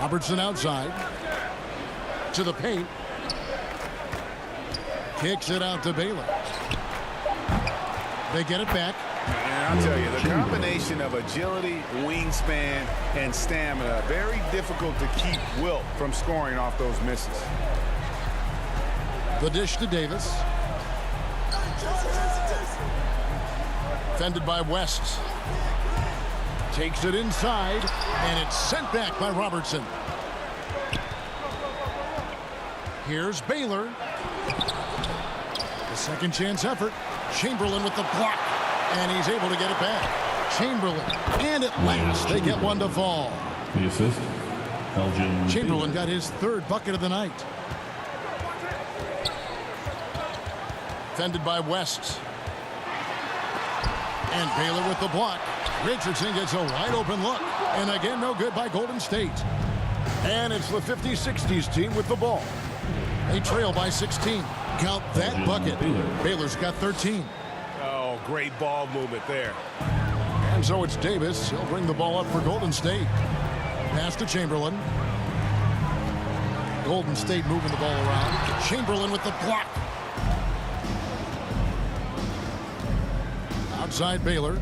Robertson outside. To the paint. Kicks it out to Baylor. They get it back. And I'll tell you, the combination of agility, wingspan, and stamina, very difficult to keep Wilt from scoring off those misses. The dish to Davis. Defended by West. Takes it inside, and it's sent back by Robertson. Here's Baylor. The second chance effort. Chamberlain with the block, and he's able to get it back. Chamberlain, and at last they get one to fall. The assist, Elgin. Chamberlain got his 3rd bucket of the night. Defended by West. And Baylor with the block. Richardson gets a wide open look. And again, no good by Golden State. And it's the 50-60s team with the ball. They trail by 16. Count that bucket. Baylor's got 13. Oh, great ball movement there. And so it's Davis. He'll bring the ball up for Golden State. Pass to Chamberlain. Golden State moving the ball around. Chamberlain with the block. Outside Baylor.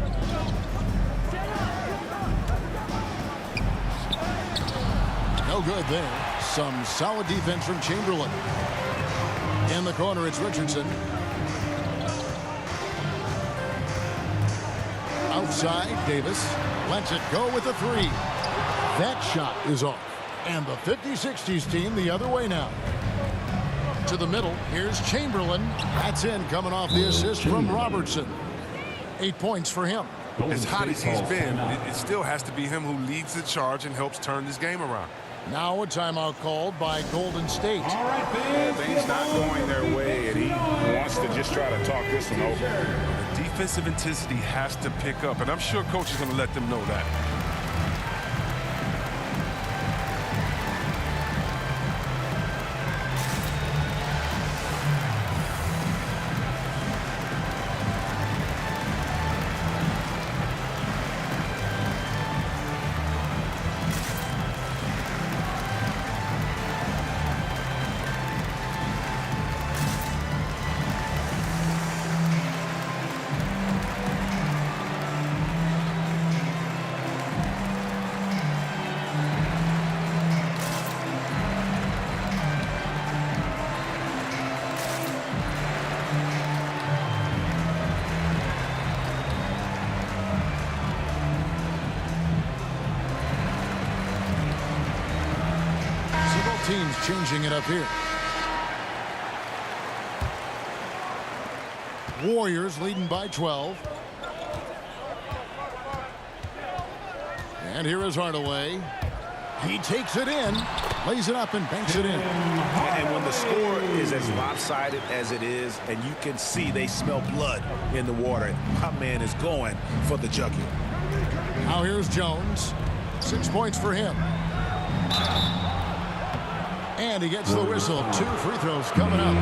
No good there. Some solid defense from Chamberlain. In the corner, it's Richardson. Outside, Davis lets it go with a 3. That shot is off. And the 50-60s team the other way now. To the middle, here's Chamberlain. That's in, coming off the assist from Robertson. 8 points for him. As hot as he's been, it still has to be him who leads the charge and helps turn this game around. Now a timeout called by Golden State. All right, fans. Things not going their way, and he wants to just try to talk this one over. The defensive intensity has to pick up, and I'm sure coach is going to let them know that. Teams changing it up here. Warriors leading by 12. And here is Hardaway. He takes it in, lays it up, and banks it in. And when the score is as lopsided as it is, and you can see they smell blood in the water, my man is going for the jugular. Now here's Jones. 6 points for him. And he gets the whistle. 2 free throws coming up.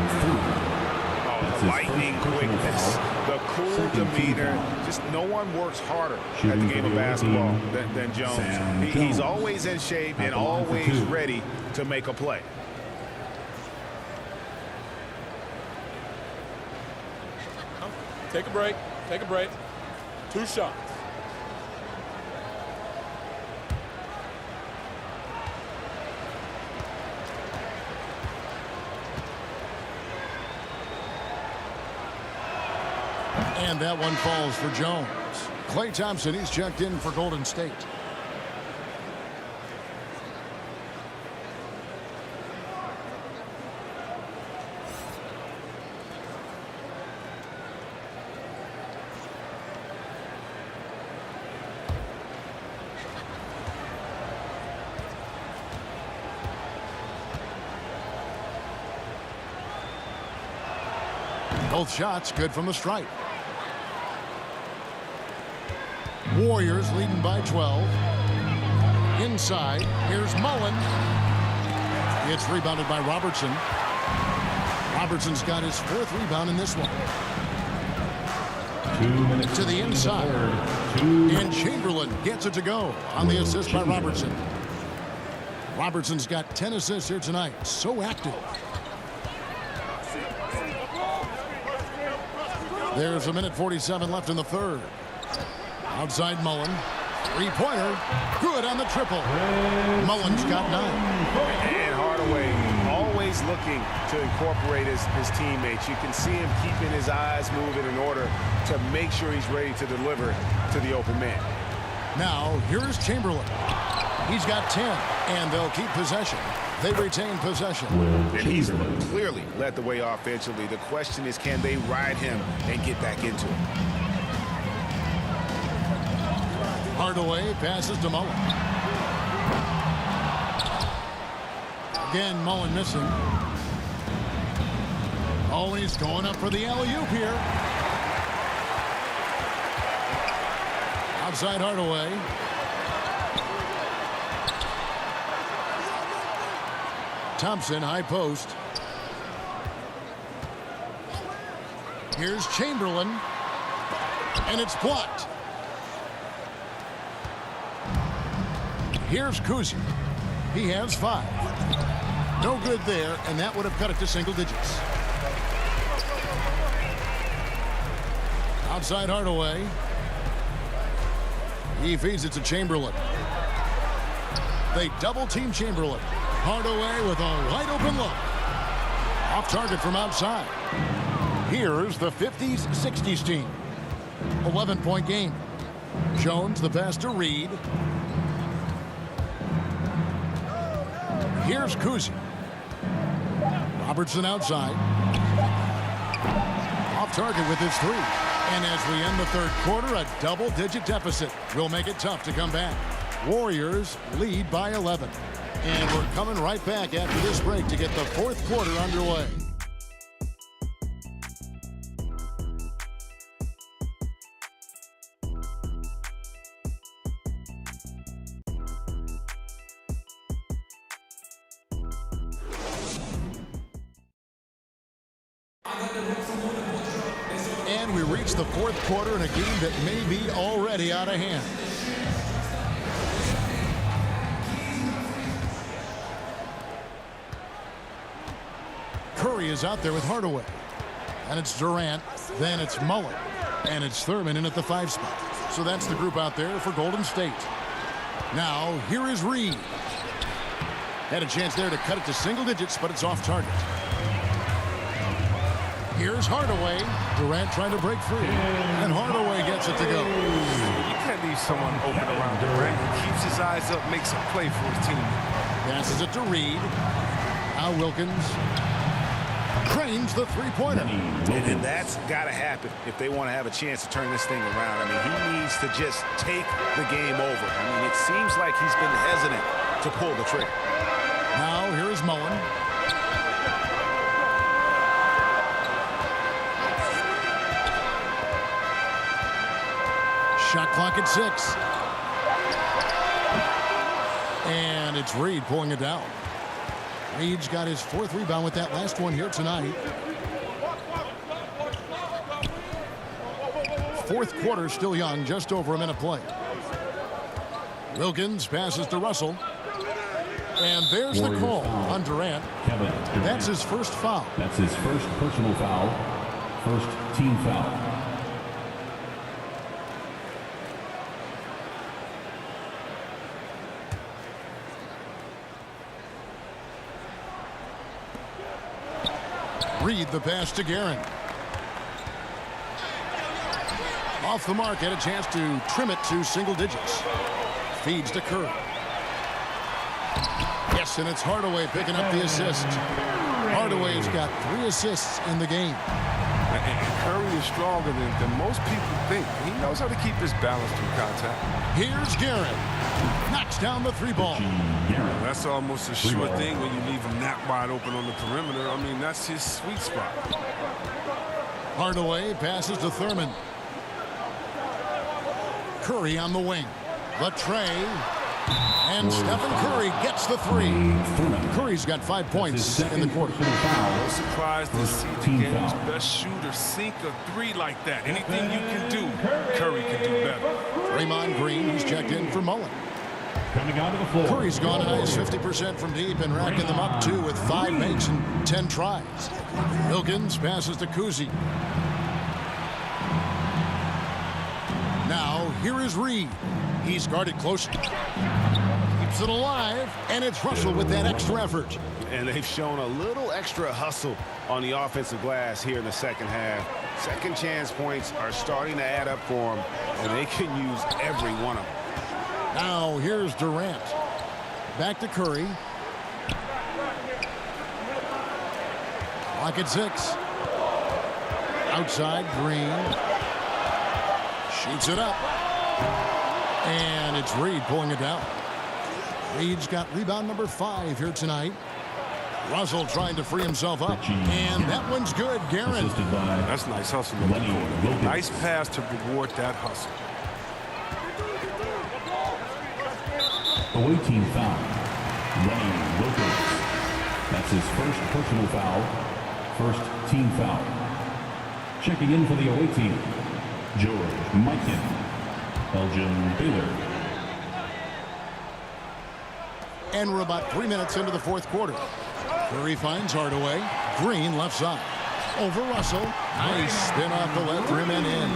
Oh, the lightning quickness, the cool demeanor. Just no one works harder at the game of basketball than Jones. He's always in shape and always ready to make a play. Take a break. Take a break. 2 shots. And that one falls for Jones. Klay Thompson, he's checked in for Golden State. Both shots good from the stripe. Warriors leading by 12. Inside, here's Mullen. It's rebounded by Robertson. Robertson's got his 4th rebound in this one. 2 minutes to the inside. And Chamberlain gets it to go on the assist by Robertson. Robertson's got 10 assists here tonight. So active. There's 1:47 left in the third. Outside Mullen. 3-pointer. Good on the triple. Mullen's got 9. And Hardaway always looking to incorporate his teammates. You can see him keeping his eyes moving in order to make sure he's ready to deliver to the open man. Now, here's Chamberlain. He's got 10, and they'll keep possession. They retain possession. And he's clearly led the way offensively. The question is, can they ride him and get back into it? Hardaway passes to Mullen. Again, Mullen missing. Oh, and he's going up for the alley-oop here. Outside Hardaway. Thompson, high post. Here's Chamberlain. And it's blocked. Here's Kuzi. He has 5. No good there, and that would have cut it to single digits. Outside Hardaway. He feeds it to Chamberlain. They double-team Chamberlain. Hardaway with a wide-open look. Off target from outside. Here's the 50s, 60s team. 11-point game. Jones, the pass to Reed. Here's Kuzi. Robertson outside. Off target with his 3. And as we end the third quarter, a double-digit deficit will make it tough to come back. Warriors lead by 11. And we're coming right back after this break to get the fourth quarter underway. And we reach the fourth quarter in a game that may be already out of hand. Curry is out there with Hardaway. And it's Durant. Then it's Mullen. And it's Thurman in at the 5 spot. So that's the group out there for Golden State. Now, here is Reed. Had a chance there to cut it to single digits, but it's off target. Here's Hardaway. Durant trying to break free. And Hardaway gets it to go. You can't leave someone open around Durant. He keeps his eyes up, makes a play for his team. Passes it to Reed. Now Wilkins. Cranes the three-pointer. And that's got to happen if they want to have a chance to turn this thing around. I mean, he needs to just take the game over. I mean, it seems like he's been hesitant to pull the trigger. Now here is Mullen. Shot clock at 6. And it's Reed pulling it down. Reed's got his 4th rebound with that last one here tonight. 4th quarter still young, just over a minute play. Wilkins passes to Russell. And there's the call on Durant. That's his first foul. That's his first personal foul. First team foul. Reed the pass to Guerin. Off the mark, had a chance to trim it to single digits. Feeds to Curry. Yes, and it's Hardaway picking up the assist. Hardaway's got 3 assists in the game. And Curry is stronger than most people think. He knows how to keep his balance through contact. Here's Guerin. Knocks down the 3-ball. That's almost a sure thing when you leave him that wide open on the perimeter. I mean, that's his sweet spot. Hardaway passes to Thurman. Curry on the wing. The tray. And Stephen Curry gets the 3. Curry's got 5 points in the quarter. No surprise to see the game's best shooter sink a 3 like that. Anything you can do, Curry can do better. Draymond Green, who's checked in for Mullen. Coming onto the floor. Curry's gone a nice 50% from deep and racking them up too with 5 makes and 10 tries. Wilkins passes to Kuzi. Now here is Reed. He's guarded closely. Keeps it alive, and it's Russell with that extra effort. And they've shown a little extra hustle on the offensive glass here in the second half. Second chance points are starting to add up for them, and they can use every one of them. Now here's Durant. Back to Curry. Clock at 6. Outside, Green. Shoots it up. And it's Reed pulling it down. Reed's got rebound number 5 here tonight. Russell trying to free himself up. And that one's good. Guerin. That's nice hustle. Nice pass to reward that hustle. Away team foul. Lenny Wilkins. That's his first personal foul. First team foul. Checking in for the away team, George Mikan. Elgin Baylor. And we're about 3 minutes into the 4th quarter. Curry finds Hardaway. Green left side. Over Russell. Nice spin off the left rim and in.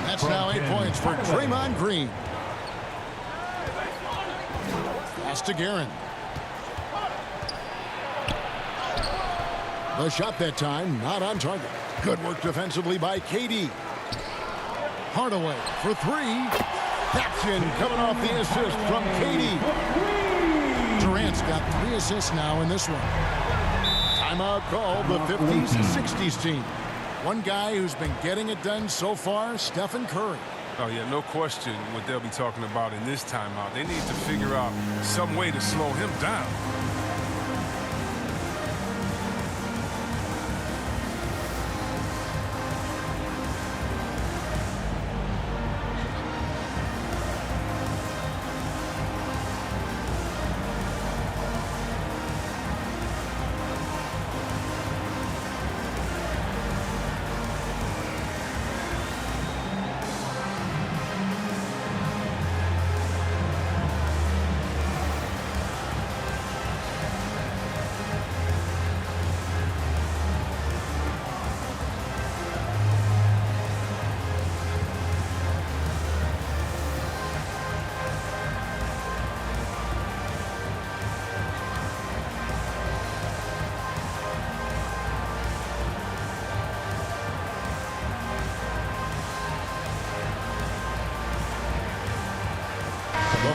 That's now 8 points for Draymond Green. Pass to Guerin. The shot that time not on target. Good work defensively by KD. Hardaway for 3. That's in, coming off the assist from KD. Durant's got 3 assists now in this one. Timeout called the 50s, 60s team. One guy who's been getting it done so far, Stephen Curry. Oh, yeah, no question what they'll be talking about in this timeout. They need to figure out some way to slow him down.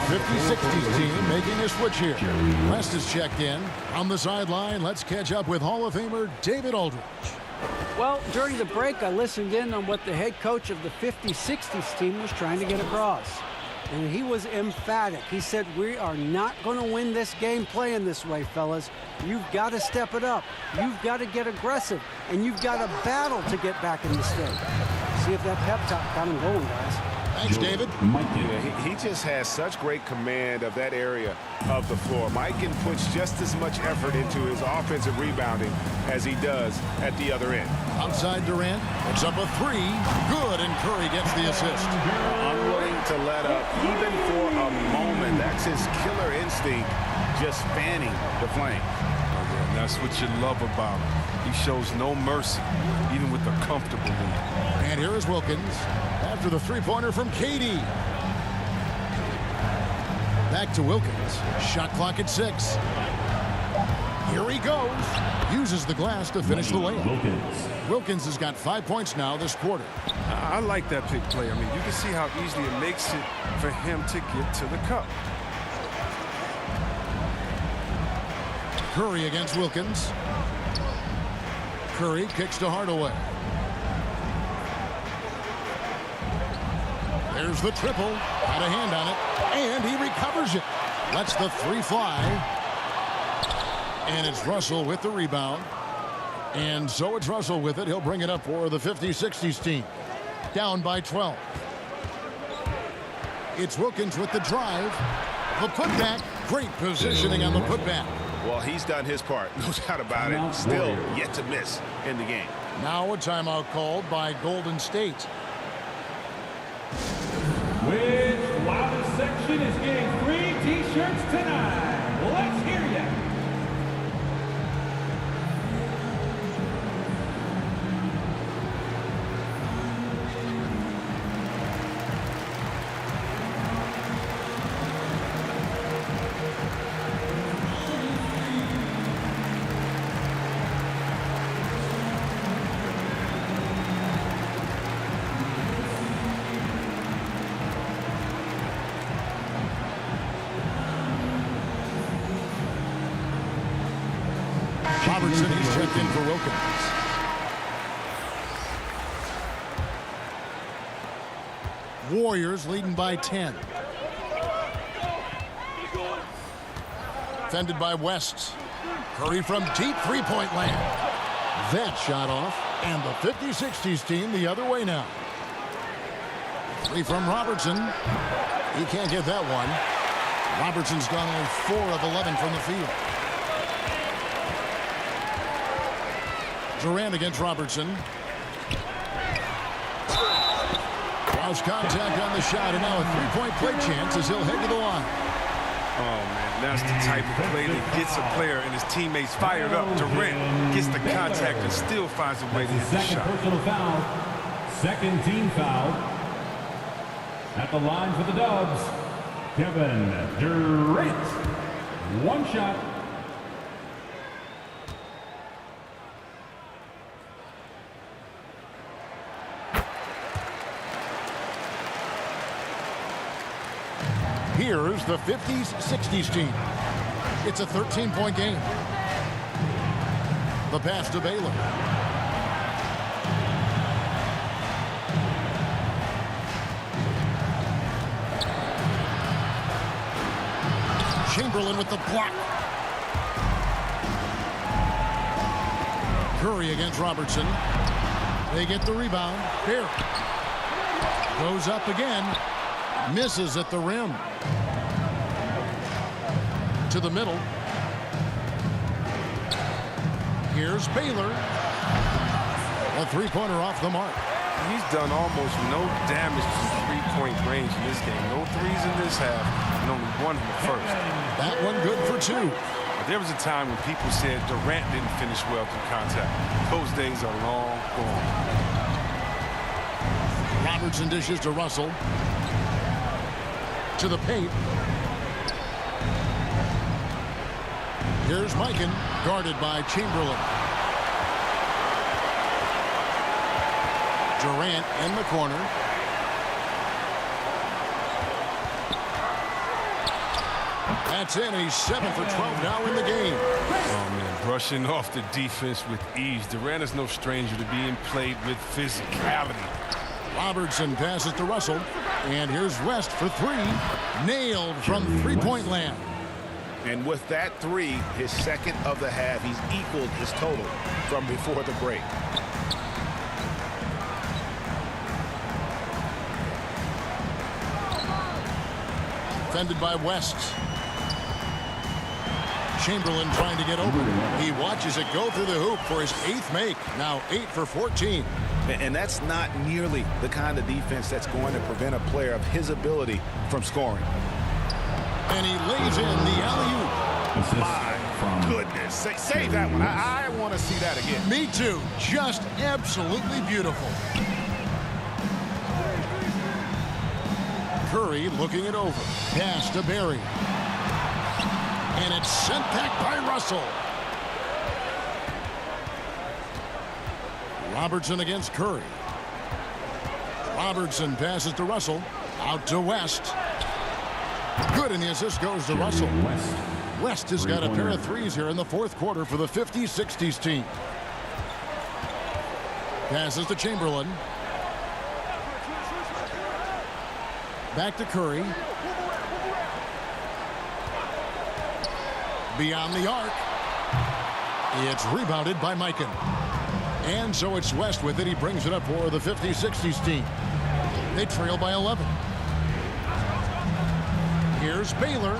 The 50-60s team making a switch here. West is checked in. On the sideline, let's catch up with Hall of Famer David Aldridge. Well, during the break, I listened in on what the head coach of the 50-60s team was trying to get across. And he was emphatic. He said, we are not going to win this game playing this way, fellas. You've got to step it up. You've got to get aggressive. And you've got to battle to get back in this game. See if that pep talk got him going, guys. Thanks, David. Yeah, he just has such great command of that area of the floor. Mikan puts just as much effort into his offensive rebounding as he does at the other end. Outside Durant, picks up a three. Good, and Curry gets the assist. Unwilling to let up, even for a moment. That's his killer instinct, just fanning the flame. And that's what you love about him. He shows no mercy, even with a comfortable lead. And here is Wilkins after the three-pointer from KD. Back to Wilkins. Shot clock at 6. Here he goes. Uses the glass to finish the layup. Wilkins has got 5 points now this quarter. I like that pick play. I mean, you can see how easily it makes it for him to get to the cup. Curry against Wilkins. Curry kicks to Hardaway. There's the triple. Had a hand on it. And he recovers it. Lets the three fly. And it's Russell with the rebound. And so it's Russell with it. He'll bring it up for the 50-60s team. Down by 12. It's Wilkins with the drive. The putback. Great positioning on the putback. Well, he's done his part, no doubt about it. Still yet to miss in the game. Now a timeout called by Golden State. Which loudest section is getting free t-shirts tonight? Let's hear ya. Robertson is checked in for Wilkins. Warriors leading by 10. Defended by West. Curry from deep three-point land. That shot off. And the 50-60s team the other way now. Three from Robertson. He can't get that one. Robertson's gone only 4 of 11 from the field. Durant against Robertson. Lost contact on the shot, and now a three-point play chance as he'll head to the line. Oh, man, that's the type of play that gets a player and his teammates fired up. Durant gets the contact and still finds a way to hit the shot. Second personal foul. Second team foul. At the line for the Dubs, Kevin Durant. One shot. Here's the 50s-60s team. It's a 13-point game. The pass to Baylor. Chamberlain with the block. Curry against Robertson. They get the rebound. Here. Goes up again. Misses at the rim. To the middle. Here's Baylor. A three-pointer off the mark. He's done almost no damage to three-point range in this game. No threes in this half, and only one in the first. That one good for 2. But there was a time when people said Durant didn't finish well through contact. Those days are long gone. Robertson dishes to Russell. To the paint. Here's Mikan, guarded by Chamberlain. Durant in the corner. That's in. He's 7 for 12 now in the game. Oh, man, brushing off the defense with ease. Durant is no stranger to being played with physicality. Robertson passes to Russell. And here's West for three. Nailed from three-point land. And with that three, his second of the half, he's equaled his total from before the break. Defended by West. Chamberlain trying to get over. He watches it go through the hoop for his 8th make. Now 8 for 14. And that's not nearly the kind of defense that's going to prevent a player of his ability from scoring. And he lays in the alley-oop. My goodness. Save that one. I want to see that again. Me too. Just absolutely beautiful. Curry looking it over. Pass to Barry. And it's sent back by Russell. Robertson against Curry. Robertson passes to Russell. Out to West. Good, and the assist goes to Russell. West has got a pair of threes here in the 4th quarter for the 50-60s team. Passes to Chamberlain. Back to Curry. Beyond the arc. It's rebounded by Mikan. And so it's West with it. He brings it up for the 50-60s team. They trail by 11. Here's Baylor.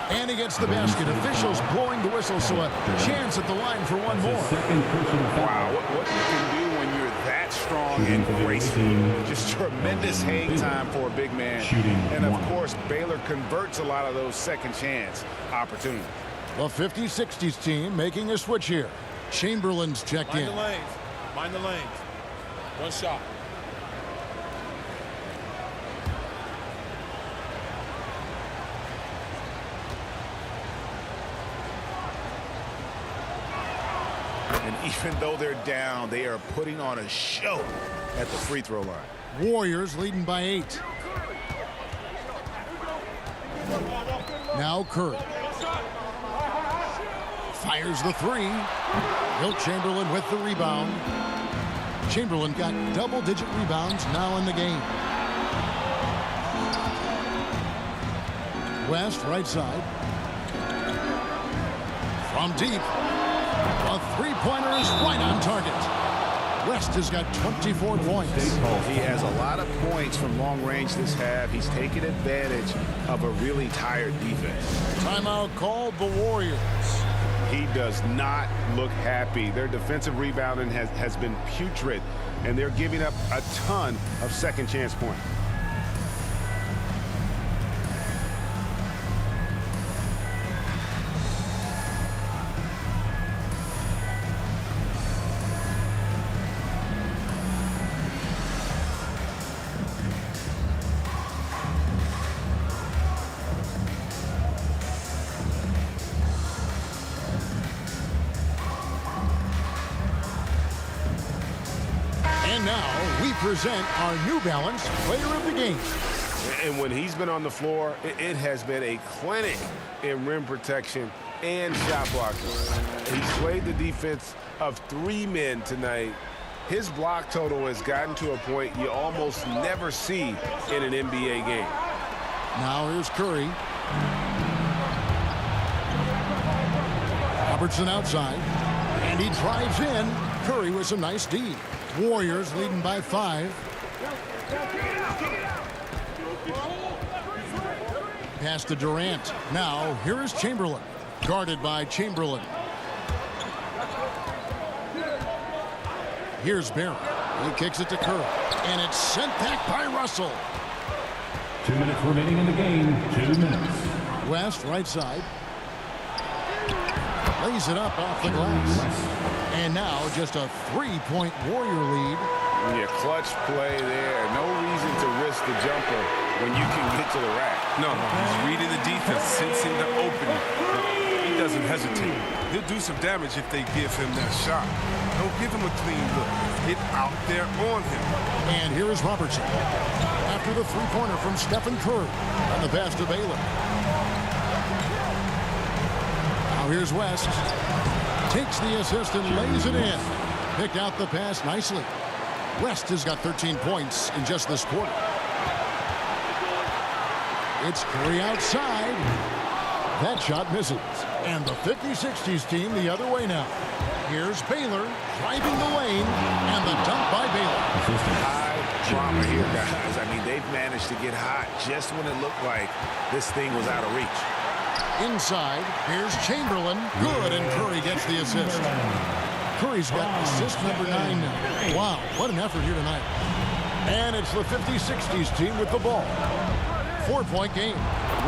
And he gets the basket. Officials blowing the whistle, so a chance at the line for one more. Wow, what you can do when you're that strong and graceful. Just tremendous hang time for a big man. And of course, Baylor converts a lot of those second chance opportunities. The 50-60s team making a switch here. Chamberlain's checked in. Mind the lanes. Mind the lanes. One shot. And even though they're down, they are putting on a show at the free throw line. Warriors leading by 8. Now Curry. Fires the three. Wilt Chamberlain with the rebound. Chamberlain got double-digit rebounds now in the game. West, right side. From deep. A three-pointer is right on target. West has got 24 points. He has a lot of points from long range this half. He's taken advantage of a really tired defense. Timeout called the Warriors. He does not look happy. Their defensive rebounding has been putrid, and they're giving up a ton of second chance points. And now we present our New Balance Player of the Game. And when he's been on the floor, it has been a clinic in rim protection and shot blocking. He's played the defense of 3 men tonight. His block total has gotten to a point you almost never see in an NBA game. Now here's Curry. Robertson outside. And he drives in. Curry with some nice D. Warriors leading by 5. Pass to Durant. Now, here is Chamberlain. Guarded by Chamberlain. Here's Barry. He kicks it to Curry. And it's sent back by Russell. 2 minutes remaining in the game. 2 minutes. West, right side. Lays it up off the glass. And now just a 3-point Warrior lead. Yeah, clutch play there. No reason to risk the jumper when you can get to the rack. No, he's reading the defense, sensing the opening. He doesn't hesitate. He'll do some damage if they give him that shot. Don't give him a clean look. Get out there on him. And here is Robertson. After the three-pointer from Stephen Curry on the pass to Baylor. Now here's West. Takes the assist and lays it in. Picked out the pass nicely. West has got 13 points in just this quarter. It's Curry outside. That shot misses. And the 50-60s team the other way now. Here's Baylor driving the lane, and the dunk by Baylor. High drama here, guys. I mean, they've managed to get hot just when it looked like this thing was out of reach. Inside, here's Chamberlain. Good, and Curry gets the assist. Curry's got assist number 9 now. Wow, what an effort here tonight. And it's the 50-60s team with the ball. 4-point game.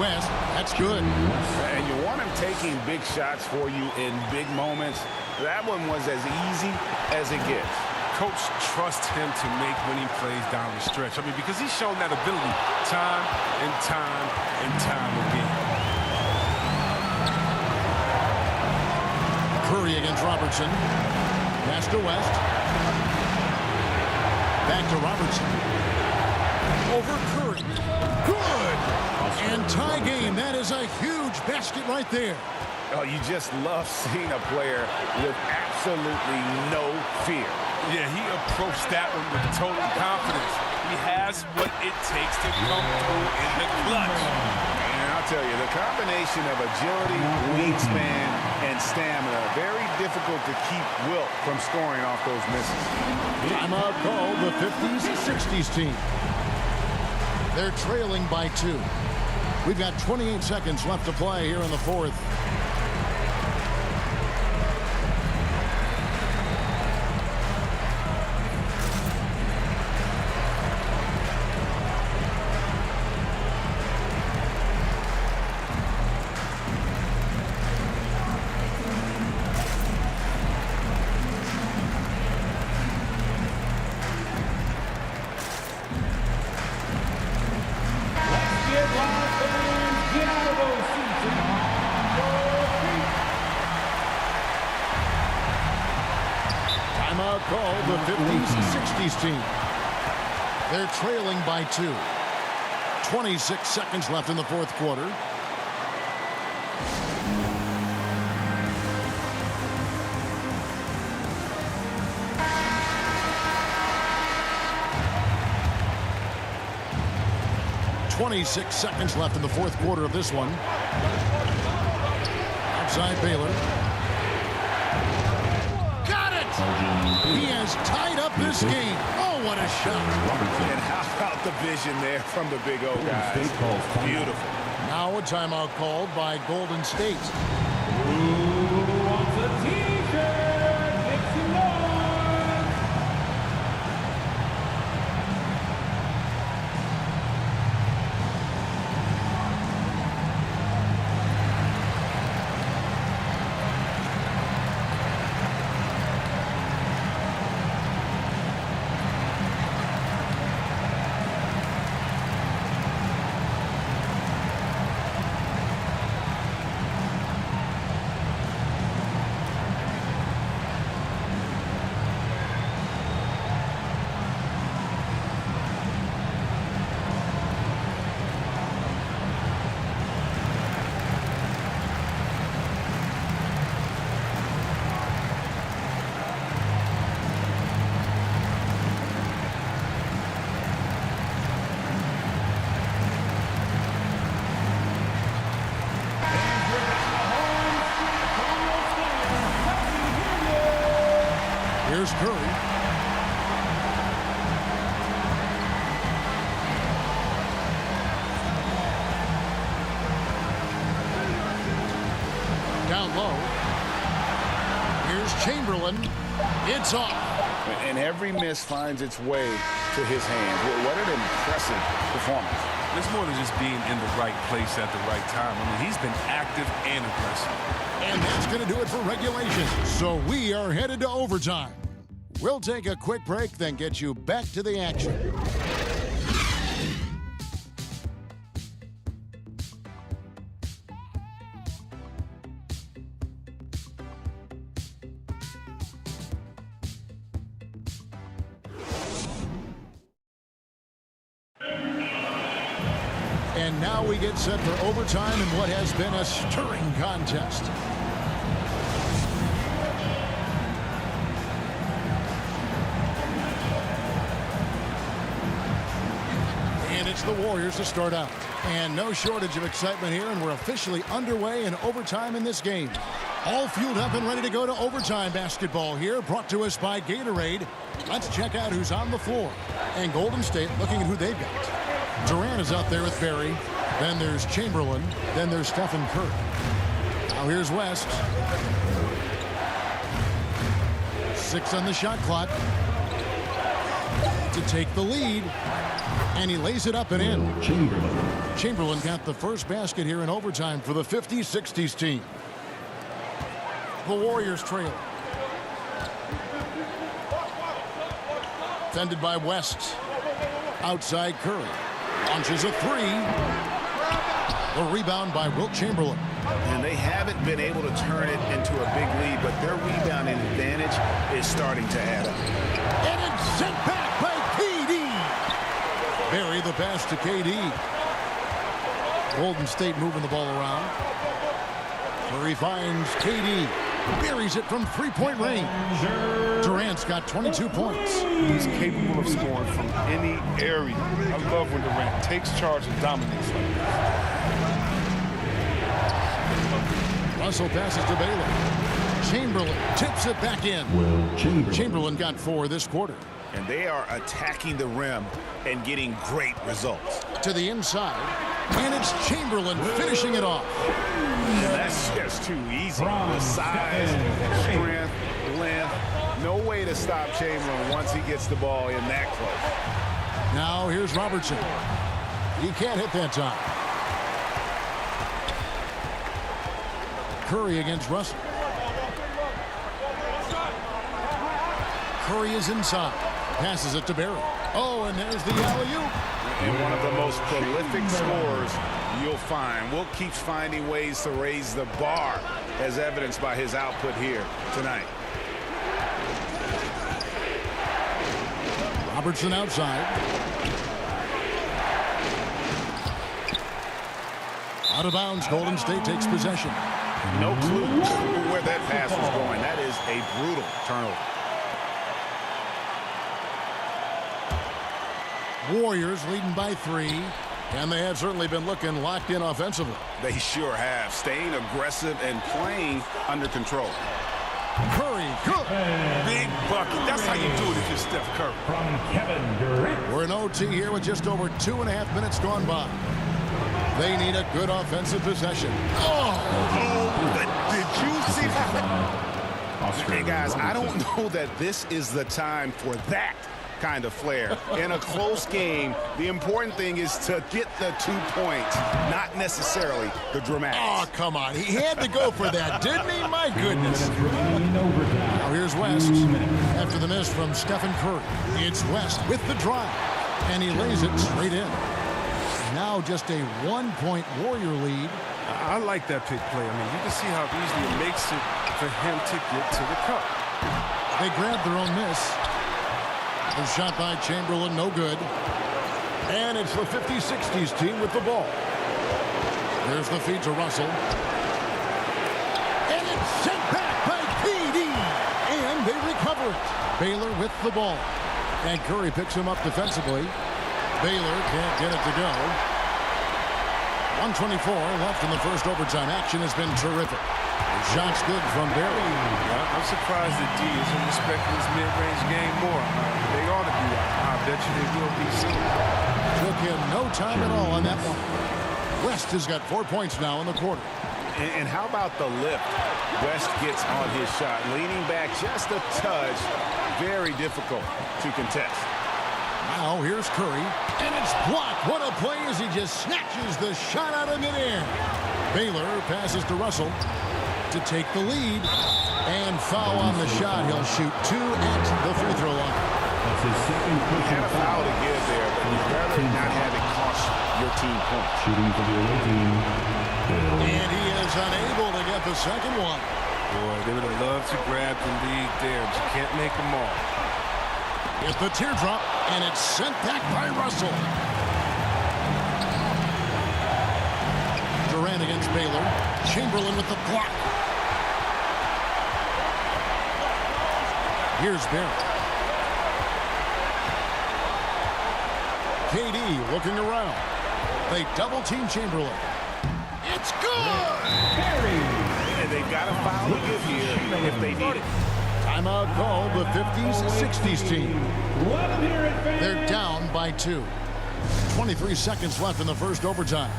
West, that's good. And you want him taking big shots for you in big moments. That one was as easy as it gets. Coach trusts him to make winning plays down the stretch. I mean, because he's shown that ability time and time and time again. Curry against Robertson. Pass to West. Back to Robertson. Over Curry. Good! And tie game. That is a huge basket right there. Oh, you just love seeing a player with absolutely no fear. Yeah, he approached that one with total confidence. He has what it takes to come through in the clutch. And I'll tell you, the combination of agility, wingspan, and stamina, very difficult to keep Wilt from scoring off those misses. Timeout called the 50s-60s team. They're trailing by 2. We've got 28 seconds left to play here in the fourth. Called the 50s-60s team. They're trailing by 2. 26 seconds left in the fourth quarter. .26 seconds left in the fourth quarter of this one. Outside Baylor. He has tied up this game. Oh, what a shot. And how about the vision there from the Big O guys? Beautiful. Now a timeout called by Golden State. Here's Curry. Down low. Here's Chamberlain. It's off. And every miss finds its way to his hands. What an impressive performance. It's more than just being in the right place at the right time. I mean, he's been active and aggressive. And that's going to do it for regulation. So we are headed to overtime. We'll take a quick break, then get you back to the action. And now we get set for overtime in what has been a stirring contest. It's the Warriors to start out. And no shortage of excitement here, and we're officially underway in overtime in this game. All fueled up and ready to go to overtime basketball here, brought to us by Gatorade. Let's check out who's on the floor. And Golden State looking at who they've got. Durant is out there with Barry. Then there's Chamberlain. Then there's Stephen Curry. Now here's West. 6 on the shot clock to take the lead. And he lays it up and in. Chamberlain got the first basket here in overtime for the 50s, 60s team. The Warriors trail. Defended by West. Outside Curry. Launches a three. The rebound by Wilt Chamberlain. And they haven't been able to turn it into a big lead, but their rebounding advantage is starting to add up. And it's sent back by KD. Barry the pass to KD. Golden State moving the ball around. Curry finds KD. Buries it from three-point range. Durant's got 22 points. He's capable of scoring from any area. I love when Durant takes charge and dominates like this. Russell passes to Baylor. Chamberlain tips it back in. Chamberlain got 4 this quarter. And they are attacking the rim and getting great results. To the inside. And it's Chamberlain finishing it off. And that's just too easy. The size, strength, length. No way to stop Chamberlain once he gets the ball in that close. Now here's Robertson. He can't hit that time. Curry against Russell. Curry is inside. Passes it to Barry. Oh, and there's the alley-oop. And one of the most prolific scorers you'll find. Wilt keeps finding ways to raise the bar, as evidenced by his output here tonight. Robertson outside. Out of bounds. Golden State takes possession. No clue where that pass was going. That is a brutal turnover. Warriors leading by 3, and they have certainly been looking locked in offensively. They sure have, staying aggressive and playing under control. Curry, good. Big bucket. That's how you do it if you're Steph Curry. From Kevin Durant. We're in OT here with just over 2.5 minutes gone by. They need a good offensive possession. Did you see that? Hey, guys, I don't know that this is the time for that kind of flair. In a close game, the important thing is to get the 2 points, not necessarily the dramatics. Oh, come on. He had to go for that, didn't he? My goodness. Now here's West. After the miss from Stephen Curry, it's West with the drive, and he lays it straight in. Now just a 1-point Warrior lead. I like that pick play. I mean, you can see how easily it makes it for him to get to the cup. They grabbed their own miss. The shot by Chamberlain, no good. And it's the 50s, 60s team with the ball. There's the feed to Russell. And it's sent back by KD. And they recover it. Baylor with the ball. And Curry picks him up defensively. Baylor can't get it to go. 1:24 left in the first overtime. Action has been terrific. The shot's good from Barry. I'm surprised that D isn't respecting his mid-range game more. They ought to be. I bet you they will be soon. Took him no time at all on that one. West has got 4 points now in the quarter. And how about the lift? West gets on his shot, leaning back just a touch. Very difficult to contest. Now here's Curry, and it's blocked. What a play as he just snatches the shot out of midair. Baylor passes to Russell to take the lead, and foul on the shot. He'll shoot 2 at the free throw line. That's his second He had a foul to give there, but he'd rather not have it cost your team points. Shooting for the away team. And he is unable to get the second one. Boy, they would have loved to grab the lead there, but you can't make them all. It's the teardrop, and it's sent back by Russell. Durant against Baylor. Chamberlain with the block. Here's Barry. KD looking around. They double-team Chamberlain. It's good! And they've got a foul to give here if they need it. Timeout called the 50s, 60s team. They're down by 2. 23 seconds left in the first overtime.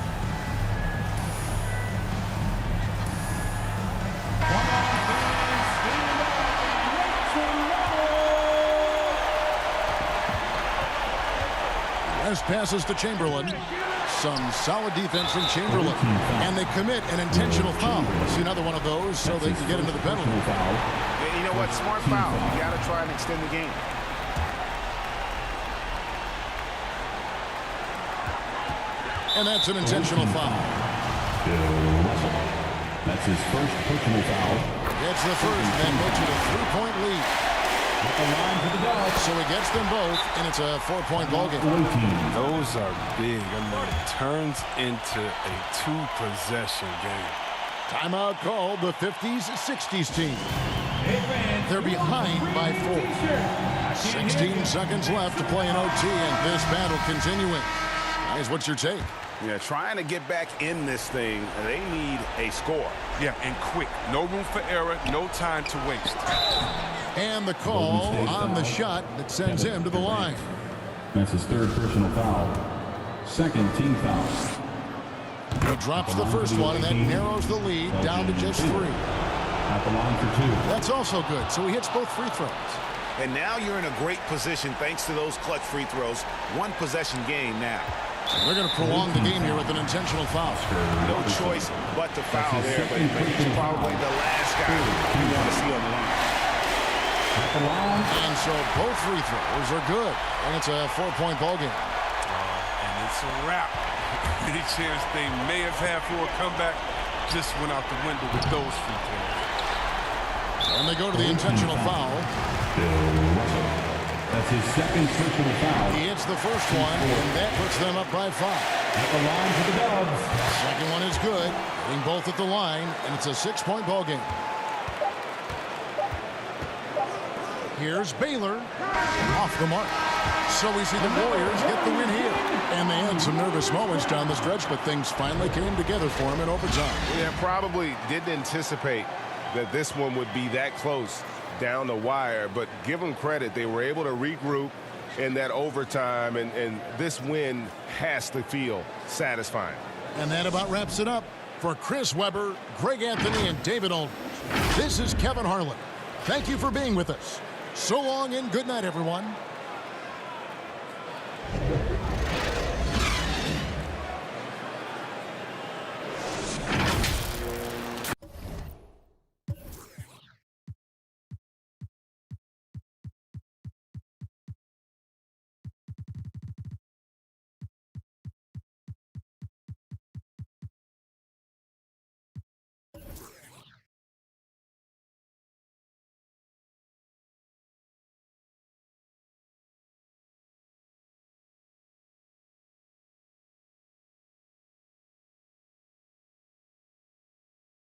West passes to Chamberlain. Some solid defense from Chamberlain. And they commit an intentional foul. See another one of those so they can get into the penalty. Yeah, you know what? Smart foul. You got to try and extend the game. And that's an intentional foul. That's his first personal foul. It's the first, and that makes it a 3-point lead. At the line for the Dodgers. So he gets them both, and it's a 4-point ballgame. Those are big. I mean, it turns into a 2-possession game. Timeout called the 50s, 60s team. They're behind by 4. 16 seconds left to play in OT, and this battle continuing. Guys, what's your take? Yeah, trying to get back in this thing, they need a score. Yeah, and quick. No room for error, no time to waste. And the call on the shot that sends him to the line. That's his third personal foul. Second team foul. He drops the first one, and that narrows the lead down to just 3. At the line for 2. That's also good, so he hits both free throws. And now you're in a great position thanks to those clutch free throws. 1-possession game now. They're going to prolong the game here with an intentional foul. No choice but to foul there, but he's probably the last guy you want to see on the line. And so both free throws are good, and it's a 4-point ballgame. And it's a wrap. Any chance they may have had for a comeback just went out the window with those free throws. And they go to the intentional foul. That's his second personal foul. He hits the first one, and that puts them up by 5. At the line for the Dubs. Second one is good, hitting both at the line, and it's a 6-point ballgame. Here's Baylor, off the mark. So we see the Warriors get the win here. And they had some nervous moments down the stretch, but things finally came together for them in overtime. Yeah, probably didn't anticipate that this one would be that close down the wire, but give them credit. They were able to regroup in that overtime, and this win has to feel satisfying. And that about wraps it up. For Chris Webber, Greg Anthony, and David Aldridge, this is Kevin Harlan. Thank you for being with us. So long and good night, everyone.